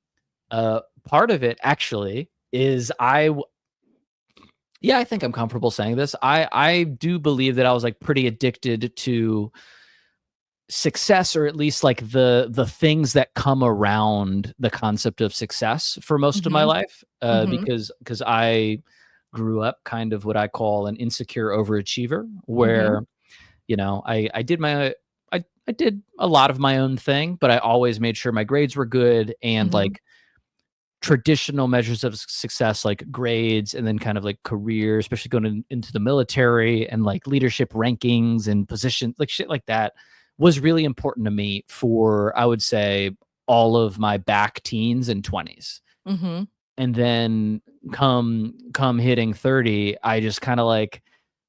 A: Part of it actually is yeah, I think I'm comfortable saying this. I do believe that I was like pretty addicted to success, or at least like the things that come around the concept of success for most of my life, because I grew up kind of what I call an insecure overachiever, where I did I did a lot of my own thing, but I always made sure my grades were good, and like traditional measures of success like grades, and then kind of like career, especially going into the military, and like leadership rankings and positions, like shit like that, was really important to me for, I would say, all of my back teens and 20s. And then come hitting 30, I just kind of like,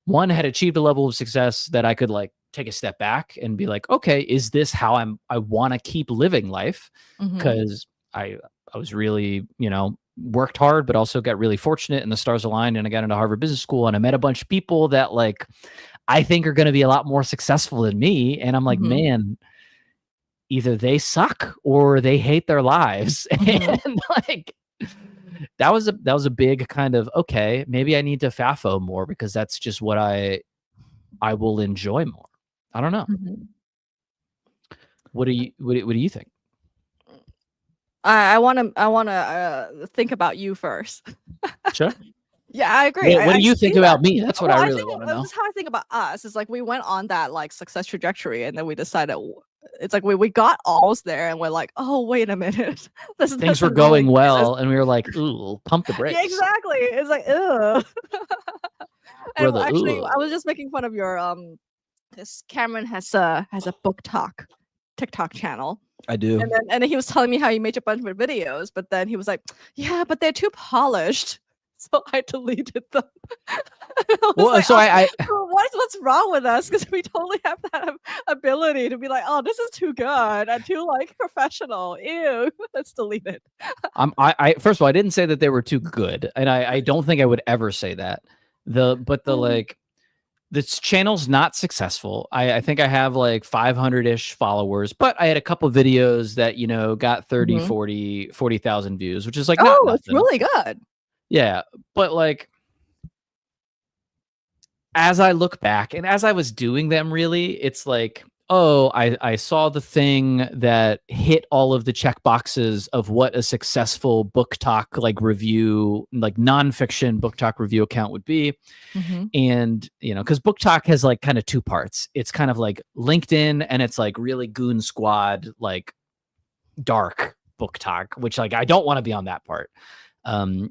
A: one, had achieved a level of success that I could like take a step back and be like, okay, is this how I want to keep living life? Because I was really, worked hard, but also got really fortunate, and the stars aligned, and I got into Harvard Business School, and I met a bunch of people that like I think are going to be a lot more successful than me. And I'm like, man, either they suck or they hate their lives. And like, that was a big kind of, okay, maybe I need to FAFO more, because that's just what I will enjoy more. I don't know. What do you think?
B: I want to think about you first.
A: Sure.
B: Yeah, I agree.
A: What do you think about me? That's what I really want to know.
B: That's how I think about us. It's like we went on that like success trajectory, and then we decided it's like we got almost there, and we're like, oh wait a minute,
A: things were going well, and we were like, ooh, pump the brakes.
B: Yeah, exactly. It's like, ugh. And actually, I was just making fun of your because Cameron has a book talk TikTok channel.
A: I do.
B: And then he was telling me how he made a bunch of videos, but then he was like, yeah, but they're too polished. So I deleted them.
A: Well,
B: like,
A: so
B: what's wrong with us? Because we totally have that ability to be like, oh, this is too good and too like professional. Ew, let's delete it.
A: I first of all, I didn't say that they were too good, and I don't think I would ever say that. Like, this channel's not successful. I think I have like 500-ish followers, but I had a couple videos that, got 30, 40,000 views, which is like, not nothing.
B: It's really good.
A: Yeah. But like, as I look back and as I was doing them, really, it's like, oh, I saw the thing that hit all of the check boxes of what a successful book talk like review, like nonfiction book talk review account would be. And, because book talk has like kind of two parts. It's kind of like LinkedIn, and it's like really goon squad, like dark book talk, which like I don't want to be on that part.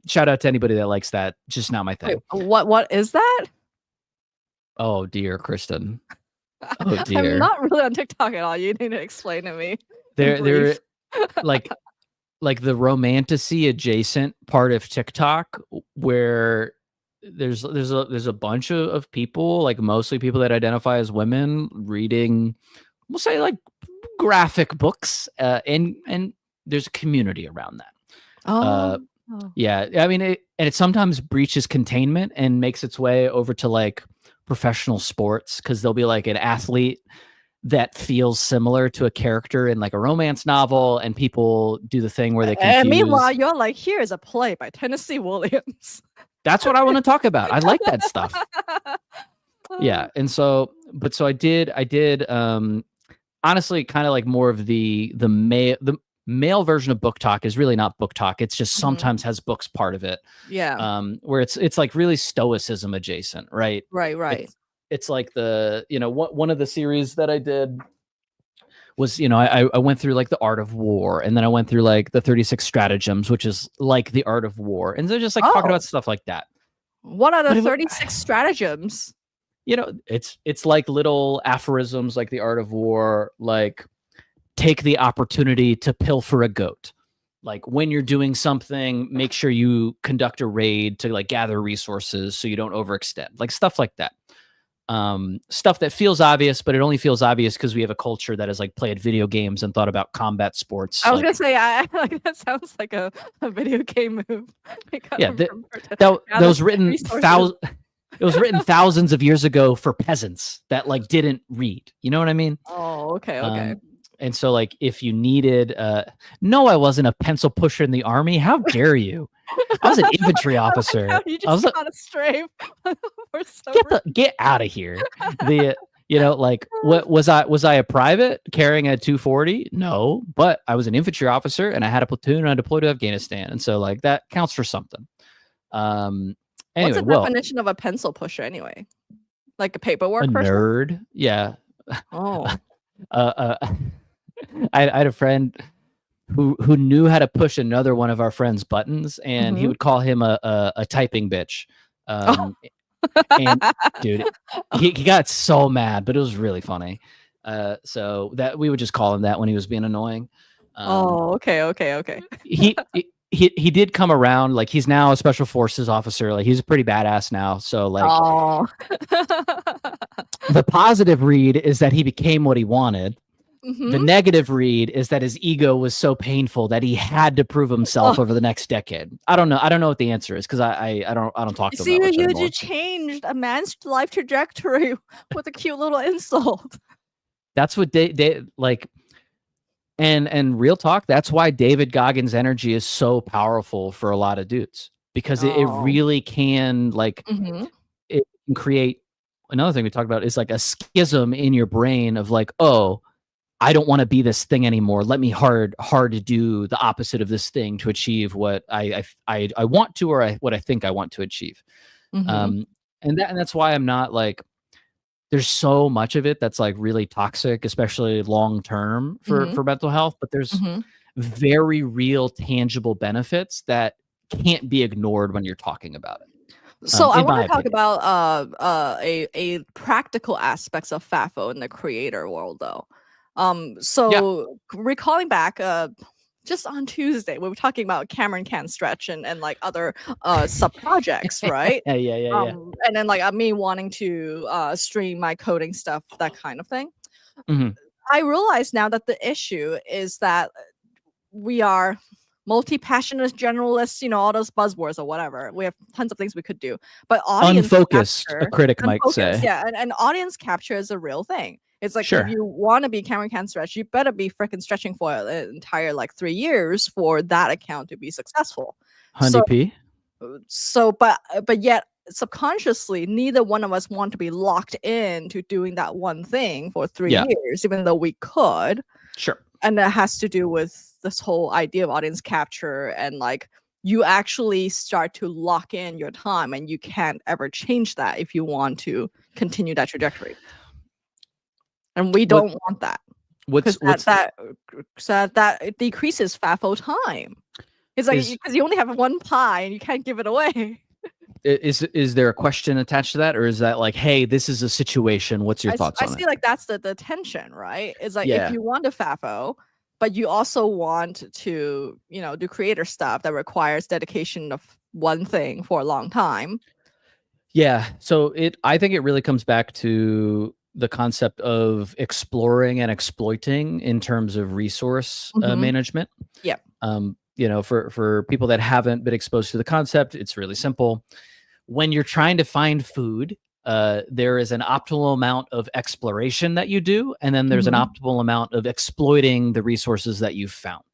A: Shout out to anybody that likes that. Just not my thing.
B: Wait, what is that?
A: Oh dear, Kristen. Oh dear.
B: I'm not really on TikTok at all. You need to explain to me.
A: They're like the romantasy adjacent part of TikTok, where there's a bunch of people, like mostly people that identify as women, reading, we'll say, like graphic books, and there's a community around that. Yeah, I mean, it sometimes breaches containment and makes its way over to like professional sports, because there'll be like an athlete that feels similar to a character in like a romance novel, and people do the thing where they confuse.
B: And meanwhile, you're like, here is a play by Tennessee Williams.
A: That's what I want to talk about. I like that stuff. Yeah, and so I did honestly kind of like more of the male version of book talk is really not book talk. It's just sometimes has books part of it.
B: Yeah.
A: Where it's like really stoicism adjacent, right?
B: Right.
A: It's like one of the series that I did was, I went through like the art of war, and then I went through like the 36 stratagems, which is like the art of war. And they're just like talking about stuff like that.
B: What are the 36 stratagems?
A: it's like little aphorisms, like the art of war, like take the opportunity to pilfer a goat. Like when you're doing something, make sure you conduct a raid to like gather resources so you don't overextend, like stuff like that. Stuff that feels obvious, but it only feels obvious because we have a culture that has like played video games and thought about combat sports.
B: I was gonna say, like that sounds like a video game move.
A: Yeah, that was written it was written thousands of years ago for peasants that like didn't read. You know what I mean?
B: Oh, okay.
A: And so like if you needed no, I wasn't a pencil pusher in the army. How dare you? I was an infantry officer.
B: You just got a strafe.
A: Get out of here. What was I a private carrying a 240? No, but I was an infantry officer and I had a platoon and I deployed to Afghanistan. And so like that counts for something. Anyway,
B: what's the definition of a pencil pusher anyway? Like a paperwork person?
A: Nerd. Yeah.
B: Oh.
A: I had a friend who knew how to push another one of our friends' buttons, and he would call him a typing bitch. And dude, he got so mad, but it was really funny. So that we would just call him that when he was being annoying.
B: Okay.
A: He did come around. Like he's now a special forces officer. Like he's a pretty badass now. So like, the positive read is that he became what he wanted. The negative read is that his ego was so painful that he had to prove himself over the next decade. I don't know what the answer is because I don't talk to him.
B: You changed a man's life trajectory with a cute little insult.
A: That's what like, and real talk. That's why David Goggins' energy is so powerful for a lot of dudes because it really can like it can create. Another thing we talked about is like a schism in your brain of like, oh, I don't want to be this thing anymore. Let me hard to do the opposite of this thing to achieve what I want to, or what I think I want to achieve. And that's why I'm not like, there's so much of it that's like really toxic, especially long term for mental health. But there's very real, tangible benefits that can't be ignored when you're talking about it.
B: So I want to talk about a practical aspects of Fafo in the creator world, though. Recalling back, just on Tuesday, we were talking about Cameron Can Stretch and like other sub projects, right?
A: Yeah.
B: And then like me wanting to stream my coding stuff, that kind of thing. I realize now that the issue is that we are multi-passionate generalists, all those buzzwords or whatever. We have tons of things we could do, but audience
A: unfocused,
B: capture,
A: a critic might say.
B: Yeah, and audience capture is a real thing. It's like, if you want to be Cameron Can Stretch, you better be freaking stretching for an entire like 3 years for that account to be successful. But yet subconsciously, neither one of us want to be locked into doing that one thing for 3 years, even though we could. And that has to do with this whole idea of audience capture, and like you actually start to lock in your time, and you can't ever change that if you want to continue that trajectory. And we don't want that. That decreases Fafo time. It's like because you only have one pie and you can't give it away.
A: Is there a question attached to that, or is that like, hey, this is a situation? What's your thoughts on it?
B: I see like that's the tension, right? It's like if you want to Fafo, but you also want to, do creator stuff that requires dedication of one thing for a long time.
A: Yeah. So I think it really comes back to the concept of exploring and exploiting in terms of resource management.
B: Yeah.
A: For people that haven't been exposed to the concept, it's really simple. When you're trying to find food, there is an optimal amount of exploration that you do, and then there's an optimal amount of exploiting the resources that you've found.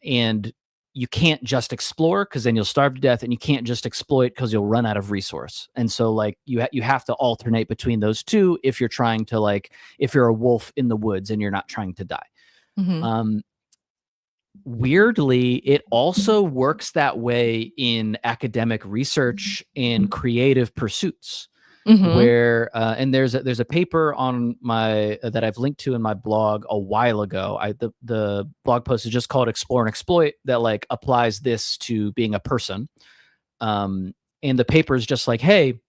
A: And you can't just explore because then you'll starve to death, and you can't just exploit because you'll run out of resource. And so like you have to alternate between those two if you're trying to like, if you're a wolf in the woods and you're not trying to die. Weirdly, it also works that way in academic research and creative pursuits. Where and there's a paper on my that I've linked to in my blog a while ago. The blog post is just called "Explore and Exploit" that like applies this to being a person. And the paper is just like, hey,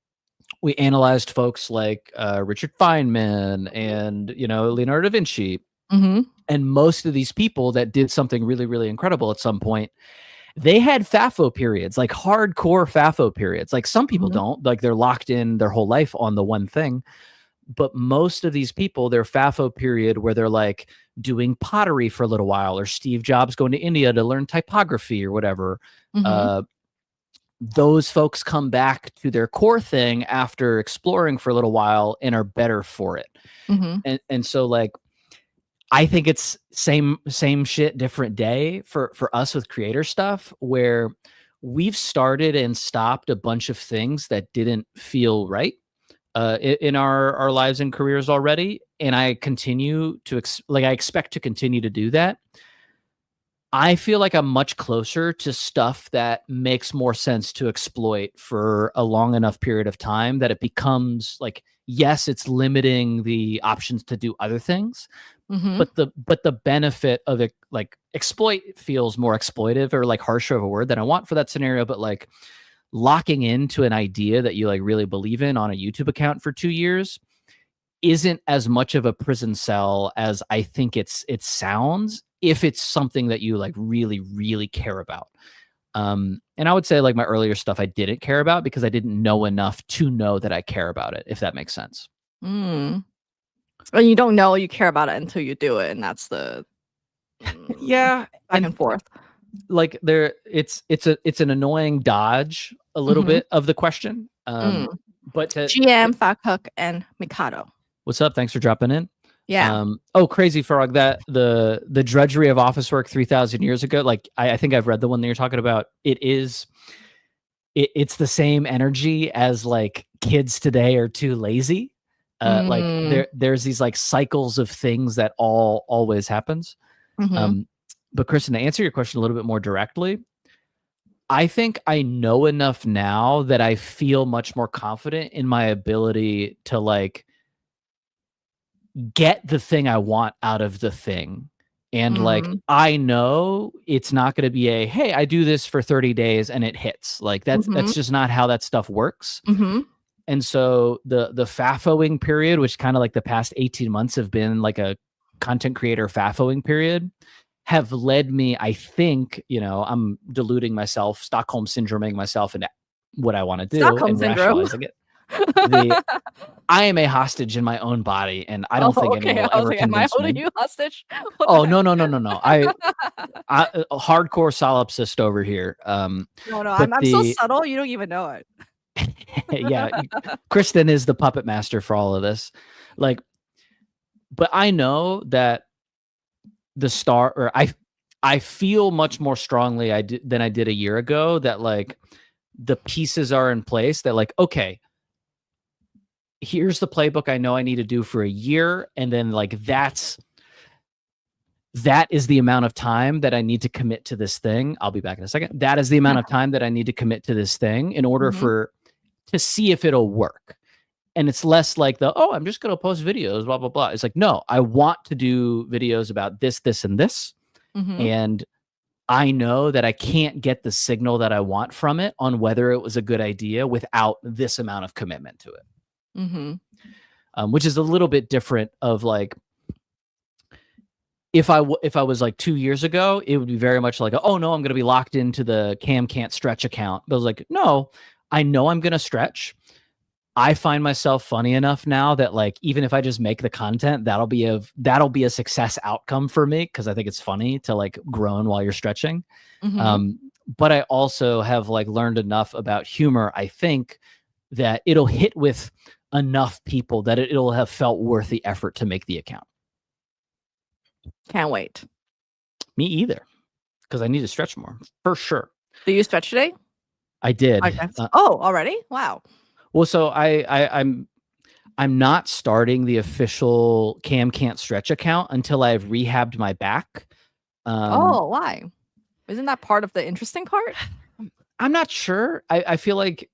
A: we analyzed folks like Richard Feynman and Leonardo da Vinci, and most of these people that did something really, really incredible at some point, they had Fafo periods, like hardcore Fafo periods. Like some people don't, like they're locked in their whole life on the one thing. But most of these people, their Fafo period where they're like doing pottery for a little while, or Steve Jobs going to India to learn typography or whatever. Those folks come back to their core thing after exploring for a little while and are better for it. And so like, I think it's same shit, different day for us with creator stuff, where we've started and stopped a bunch of things that didn't feel right in our lives and careers already. And I continue to I expect to continue to do that. I feel like I'm much closer to stuff that makes more sense to exploit for a long enough period of time that it becomes like, yes, it's limiting the options to do other things. But the benefit of it, like exploit, feels more exploitive or like harsher of a word than I want for that scenario. But like locking into an idea that you like really believe in on a YouTube account for 2 years isn't as much of a prison cell as I think it sounds, if it's something that you like really, really care about. And I would say like my earlier stuff I didn't care about because I didn't know enough to know that I care about it, if that makes sense.
B: And you don't know you care about it until you do it, and that's the back and forth.
A: Like it's an annoying dodge a little bit of the question. But
B: GM, Fakhook, and Mikado.
A: What's up? Thanks for dropping in.
B: Yeah.
A: Crazy Frog, that the drudgery of office work 3,000 years ago. Like I think I've read the one that you're talking about. It's the same energy as like kids today are too lazy. Like there's these like cycles of things that always happens. But Kristen, to answer your question a little bit more directly, I think I know enough now that I feel much more confident in my ability to like get the thing I want out of the thing. And like, I know it's not going to be hey, I do this for 30 days and it hits. Like that's just not how that stuff works. And so the Fafoing period, which kind of like the past 18 months have been like a content creator Fafoing period, have led me, I think, I'm deluding myself, Stockholm syndroming myself into what I want to do and rationalizing it. I am a hostage in my own body, and I don't think anyone will ever convince me.
B: Am I holding you hostage?
A: Oh, no. I a hardcore solipsist over here.
B: No, I'm so subtle, you don't even know it.
A: Yeah, Kristen is the puppet master for all of this. Like, but I know that I feel much more strongly than I did a year ago that like the pieces are in place that like, okay, here's the playbook I know I need to do for a year. And then like, that is the amount of time that I need to commit to this thing. I'll be back in a second. That is the amount of time that I need to commit to this thing in order to see if it'll work. And it's less like I'm just going to post videos, blah, blah, blah. It's like, no, I want to do videos about this, this, and this. And I know that I can't get the signal that I want from it on whether it was a good idea without this amount of commitment to it. Which is a little bit different of like, if I was like 2 years ago, it would be very much like, oh no, I'm going to be locked into the Cam Can't Stretch account. But I was like, no, I know I'm going to stretch. I find myself funny enough now that like, even if I just make the content, that'll be a success outcome for me. Cause I think it's funny to like groan while you're stretching. But I also have like learned enough about humor, I think, that it'll hit with enough people that it'll have felt worth the effort to make the account.
B: Can't wait.
A: Me either. Cause I need to stretch more for sure.
B: Do you stretch today?
A: I did.
B: Already? Wow.
A: Well, so I'm not starting the official Cam Can't Stretch account until I've rehabbed my back.
B: Why? Isn't that part of the interesting part?
A: I'm not sure. I feel like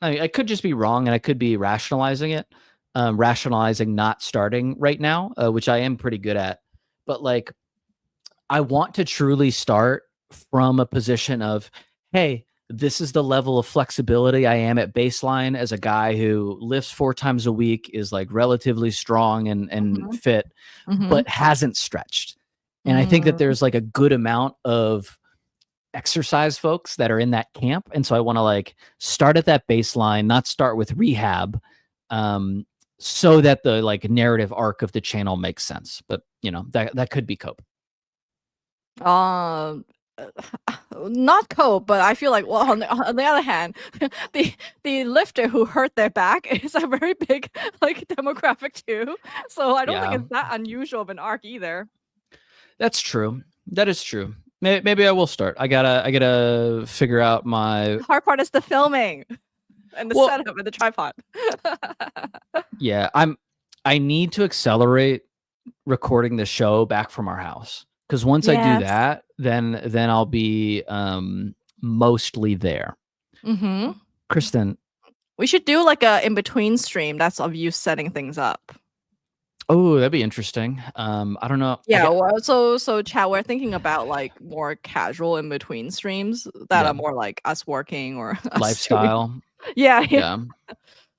A: I could just be wrong, and I could be rationalizing it, rationalizing not starting right now, which I am pretty good at. But like, I want to truly start from a position of, hey, this is the level of flexibility I am at baseline as a guy who lifts 4 times a week, is like relatively strong and fit, but hasn't stretched. And I think that there's like a good amount of exercise folks that are in that camp. And so I want to like start at that baseline, not start with rehab, so that the like narrative arc of the channel makes sense. But you know, that could be cope.
B: Not cope, but I feel like, well, on the other hand, the lifter who hurt their back is a very big like demographic too. So I don't think it's that unusual of an arc either.
A: That's true. That is true. Maybe I will start. I gotta figure out my.
B: The hard part is the filming and the setup and the tripod.
A: Yeah, I need to accelerate recording the show back from our house, because once I do that, then I'll be mostly there. Kristen,
B: we should do like a in between stream that's of you setting things up.
A: Oh, that'd be interesting. I don't know.
B: Yeah, well, so chat, we're thinking about like more casual in between streams that are more like us working or us
A: lifestyle.
B: Yeah.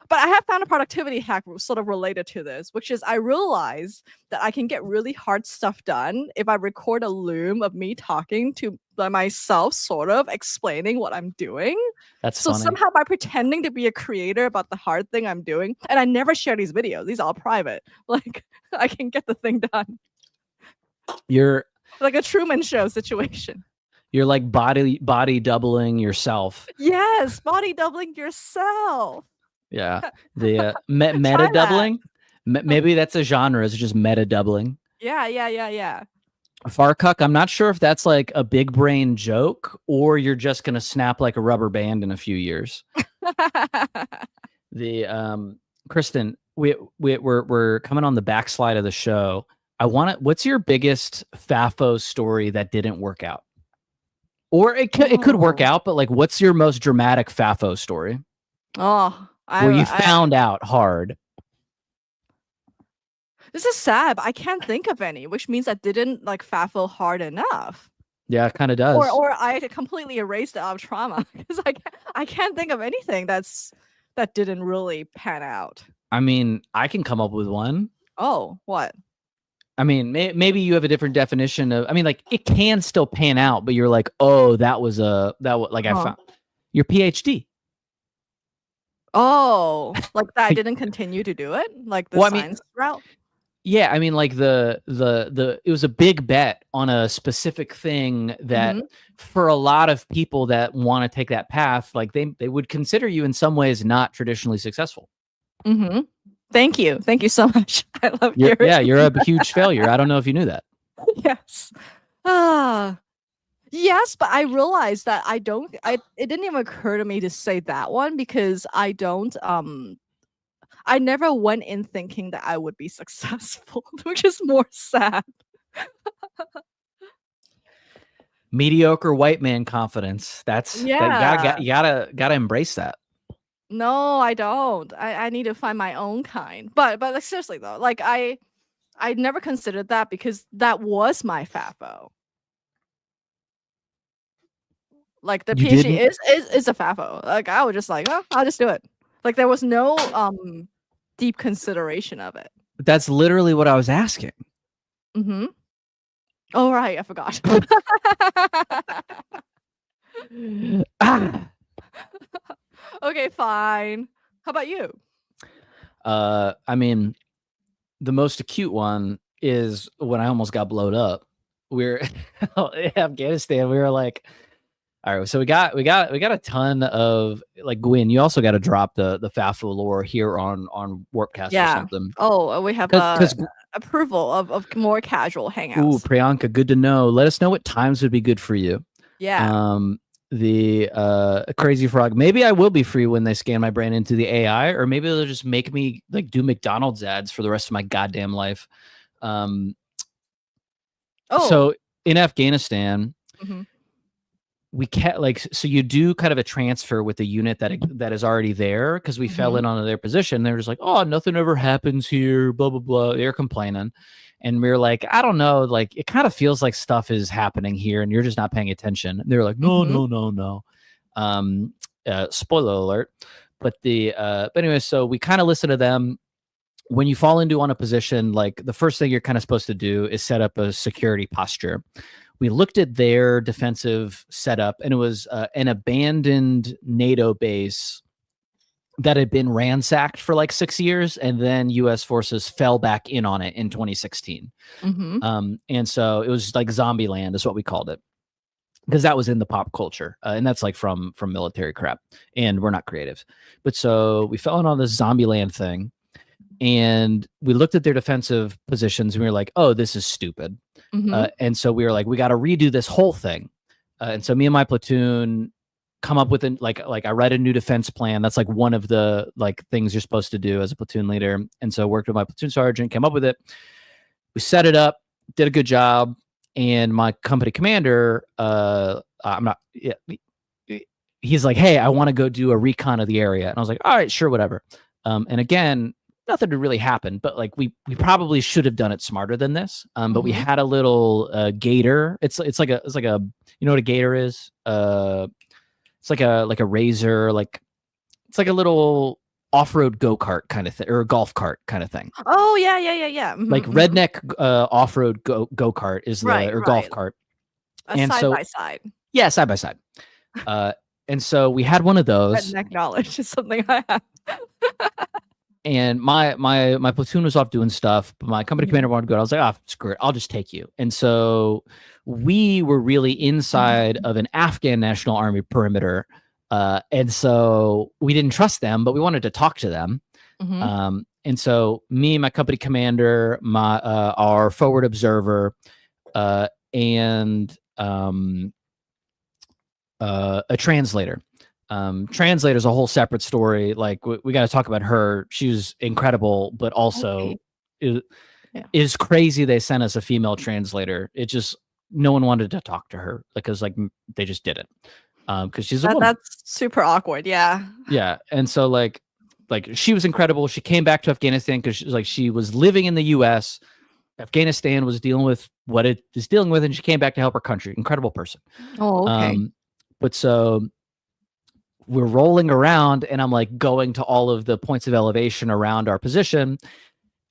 B: But I have found a productivity hack sort of related to this, which is I realize that I can get really hard stuff done if I record a loom of me talking to myself, sort of explaining what I'm doing.
A: That's
B: so
A: funny.
B: Somehow by pretending to be a creator about the hard thing I'm doing, and I never share these videos, these are all private, like I can get the thing done.
A: You're
B: like a Truman Show situation.
A: You're like body doubling yourself.
B: Yes, body doubling yourself.
A: Yeah, the meta doubling. Maybe that's a genre. It's just meta doubling.
B: Yeah.
A: Farcuck, I'm not sure if that's like a big brain joke or you're just gonna snap like a rubber band in a few years. Kristen, we're coming on the backslide of the show. What's your biggest Fafo story that didn't work out? Or it could work out, but like, what's your most dramatic Fafo story? Where you found out hard.
B: This is sad, but I can't think of any, which means I didn't like Fafo hard enough.
A: Yeah, it kind of does.
B: Or I completely erased it out of trauma, because I can't think of anything that didn't really pan out.
A: I mean, I can come up with one.
B: Oh, what?
A: I mean, maybe you have a different definition of. I mean, like it can still pan out, but you're like, oh, I found your PhD.
B: Oh, like that I didn't continue to do it, like the science route.
A: Yeah, I mean, like it was a big bet on a specific thing that for a lot of people that want to take that path, like they would consider you in some ways not traditionally successful.
B: Thank you so much. I love you.
A: Yeah, you're a huge failure. I don't know if you knew that.
B: Yes. Yes, but I realized that it didn't even occur to me to say that one because I never went in thinking that I would be successful, which is more sad.
A: Mediocre white man confidence. You gotta embrace that.
B: No, I don't. I need to find my own kind. But like seriously though, like I never considered that because that was my Fafo. Like the PhD is a Fafo. Like I was just like, oh, I'll just do it. Like there was no deep consideration of it.
A: That's literally what I was asking.
B: Oh right, I forgot. Okay, fine. How about you?
A: I mean, the most acute one is when I almost got blowed up. We're in Afghanistan. We were like, all right, so we got a ton of like Gwyn. You also got to drop the Fafo lore here on Warpcast or something.
B: Oh, we have approval of more casual hangouts.
A: Ooh, Priyanka, good to know. Let us know what times would be good for you.
B: Yeah.
A: The Crazy Frog. Maybe I will be free when they scan my brain into the AI, or maybe they'll just make me like do McDonald's ads for the rest of my goddamn life. So in Afghanistan. We can't so you do kind of a transfer with the unit that is already there because we fell in onto their position. They're just like, oh, nothing ever happens here, blah, blah, blah. They're complaining. And we're like, I don't know, like it kind of feels like stuff is happening here and you're just not paying attention. And they're like, no. Spoiler alert. But anyway, so we kind of listen to them. When you fall into on a position, like the first thing you're kind of supposed to do is set up a security posture. We looked at their defensive setup, and it was an abandoned NATO base that had been ransacked for like 6 years, and then U.S. forces fell back in on it in 2016. And so it was like zombie land is what we called it, because that was in the pop culture, and that's like from military crap, and we're not creative. But so we fell in on this zombie land thing, and we looked at their defensive positions, and we were like, oh, this is stupid. And so we were like, we got to redo this whole thing. And so me and my platoon come up with like I write a new defense plan. That's like one of the like things you're supposed to do as a platoon leader. And so worked with my platoon sergeant, came up with it. We set it up, did a good job. And my company commander, he's like, hey, I want to go do a recon of the area. And I was like, all right, sure, whatever. And again, nothing to really happen, but like we probably should have done it smarter than this. But we had a little gator. It's like a you know what a gator is? It's like a razor, like it's like a little off-road go-kart kind of thing, or a golf cart kind of thing.
B: Oh yeah.
A: Like redneck off-road go-kart is the golf cart.
B: And side by side.
A: Yeah, side by side. And so we had one of those.
B: Redneck knowledge is something I have.
A: And my platoon was off doing stuff, but my company commander wanted to go. I was like, screw it, I'll just take you. And so we were really inside of an Afghan National Army perimeter. And so we didn't trust them, but we wanted to talk to them. And so me, my company commander, our forward observer, and a translator. Translator's a whole separate story. Like we got to talk about her. She was incredible, but also is crazy. They sent us a female translator. It just, no one wanted to talk to her because like they just didn't. Because she's a woman.
B: That's super awkward. Yeah.
A: Yeah. And so like she was incredible. She came back to Afghanistan because she was living in the US. Afghanistan was dealing with what it is dealing with, and she came back to help her country. Incredible person.
B: Oh, okay.
A: But so we're rolling around, and I'm like going to all of the points of elevation around our position.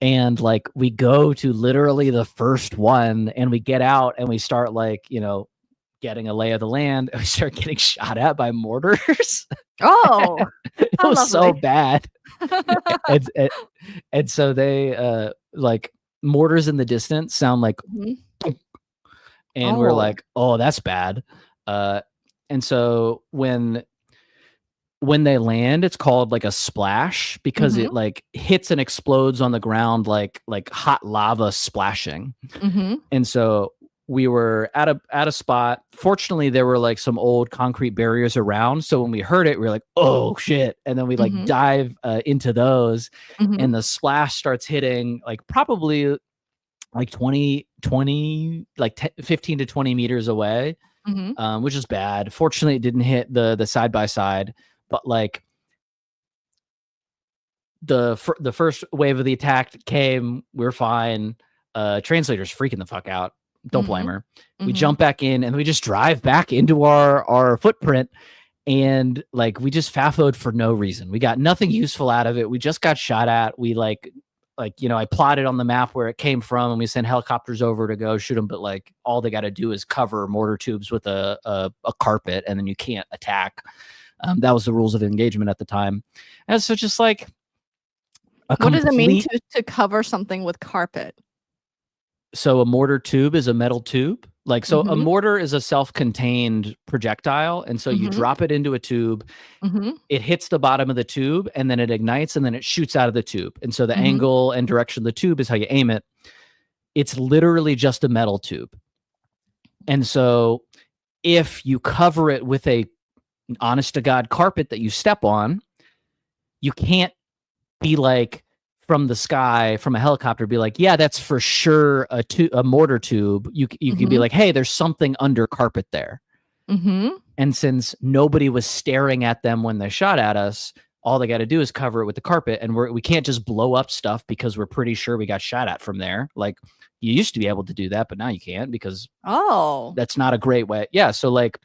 A: And like we go to literally the first one, and we get out and we start like, getting a lay of the land, and we start getting shot at by mortars.
B: Oh,
A: it was so bad. and so they like mortars in the distance sound like, and we're like, oh, that's bad. And so when they land, it's called like a splash because it like hits and explodes on the ground like hot lava splashing. And so we were at a spot. Fortunately, there were like some old concrete barriers around. So when we heard it, we were like, oh shit. And then we like dive into those, and the splash starts hitting like probably like 15 to 20 meters away, which is bad. Fortunately, it didn't hit the side by side. But like the first wave of the attack came, we're fine. Translator's freaking the fuck out. Don't blame her. We jump back in, and we just drive back into our footprint, and like we just fafoed for no reason. We got nothing useful out of it. We just got shot at. We like I plotted on the map where it came from, and we sent helicopters over to go shoot them. But like all they got to do is cover mortar tubes with a carpet, and then you can't attack. That was the rules of engagement at the time. And so just like
B: what does it mean to cover something with carpet?
A: So a mortar tube is a metal tube. Like, so a mortar is a self-contained projectile. And so you drop it into a tube, it hits the bottom of the tube, and then it ignites, and then it shoots out of the tube. And so the angle and direction of the tube is how you aim it. It's literally just a metal tube. And so if you cover it with a honest to God carpet that you step on, you can't be like from the sky, from a helicopter, be like, yeah, that's for sure a mortar tube. You could be like, hey, there's something under carpet there. And since nobody was staring at them when they shot at us, all they got to do is cover it with the carpet, and we can't just blow up stuff because we're pretty sure we got shot at from there. Like you used to be able to do that, but now you can't because that's not a great way. Yeah. So like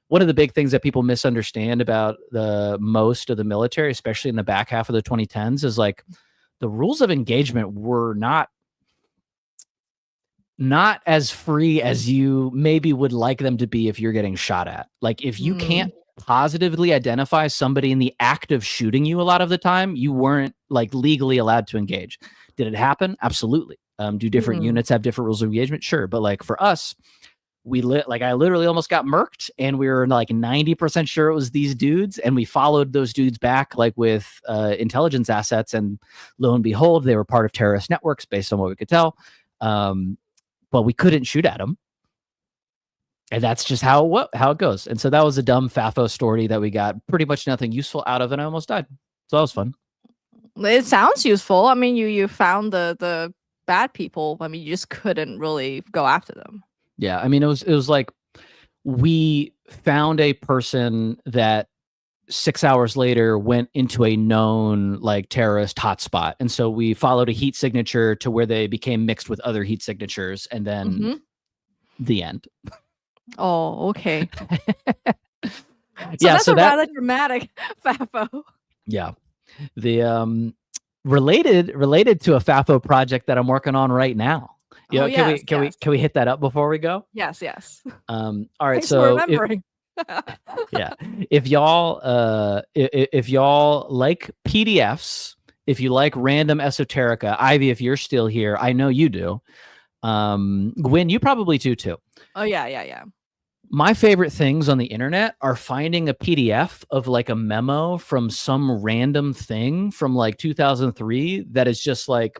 A: one of the big things that people misunderstand about the most of the military, especially in the back half of the 2010s, is like the rules of engagement were not as free as you maybe would like them to be if you're getting shot at. Like if you can't positively identify somebody in the act of shooting you a lot of the time, you weren't like legally allowed to engage. Did it happen? Absolutely. Do different units have different rules of engagement? Sure. But like for us, I literally almost got murked, and we were like 90% sure it was these dudes, and we followed those dudes back like with intelligence assets, and lo and behold, they were part of terrorist networks based on what we could tell. But we couldn't shoot at them. And that's just how it goes. And so that was a dumb Fafo story that we got pretty much nothing useful out of, and I almost died. So that was fun.
B: It sounds useful. I mean, you found the bad people. I mean, you just couldn't really go after them.
A: Yeah, I mean, it was like we found a person that 6 hours later went into a known like terrorist hotspot, and so we followed a heat signature to where they became mixed with other heat signatures, and then the end.
B: Oh, okay. So that's rather dramatic, Fafo.
A: Yeah, the related to a Fafo project that I'm working on right now. Can we hit that up before we go?
B: Yes.
A: All right.
B: Thanks
A: so
B: for remembering.
A: Yeah, if y'all like PDFs, if you like random esoterica, Ivy, if you're still here, I know you do. Gwen, you probably do too.
B: Oh yeah.
A: My favorite things on the internet are finding a PDF of like a memo from some random thing from like 2003 that is just like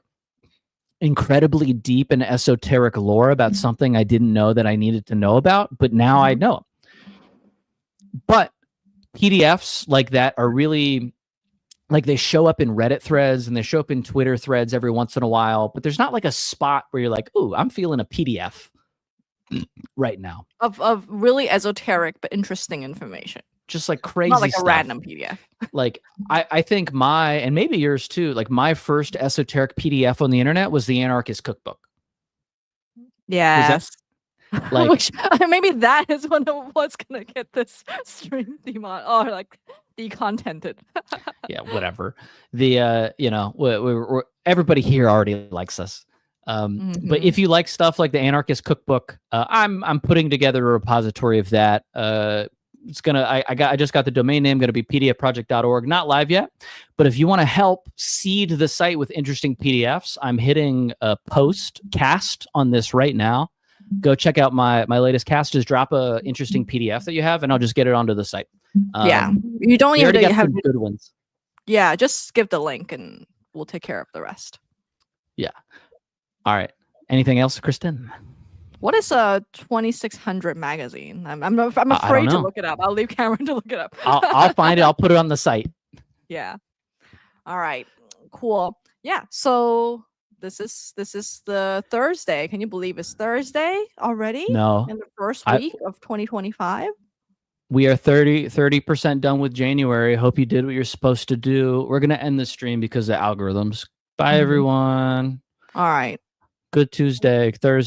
A: incredibly deep and esoteric lore about something I didn't know that I needed to know about, but now I know. But PDFs like that are really like, they show up in Reddit threads and they show up in Twitter threads every once in a while, but there's not like a spot where you're like, ooh, I'm feeling a PDF right now
B: of really esoteric but interesting information.
A: Just like crazy
B: not like
A: stuff.
B: A random PDF.
A: Like I think and maybe yours too, like my first esoteric PDF on the internet was the Anarchist Cookbook.
B: Yes.
A: Like
B: which maybe that is one of what's gonna get this stream or like decontented.
A: Yeah, whatever. The we're everybody here already likes us. But if you like stuff like the Anarchist Cookbook, I'm putting together a repository of that. It's gonna I just got the domain name, gonna be pdfproject.org, not live yet, but if you want to help seed the site with interesting PDFs, I'm hitting a post cast on this right now. Go check out my latest cast. Just drop a interesting PDF that you have, and I'll just get it onto the site.
B: Yeah, you don't even have
A: some good ones.
B: Yeah, just give the link, and we'll take care of the rest.
A: Yeah. All right. Anything else, Kristen?
B: What is a 2600 magazine? I'm afraid to look it up. I'll leave Cameron to look it up.
A: I'll find it. I'll put it on the site.
B: Yeah. All right. Cool. Yeah. So this is the Thursday. Can you believe it's Thursday already?
A: No.
B: In the first week of 2025.
A: We are 30% done with January. Hope you did what you're supposed to do. We're gonna end the stream because of algorithms. Bye, everyone.
B: All right.
A: Good Tuesday, Thursday.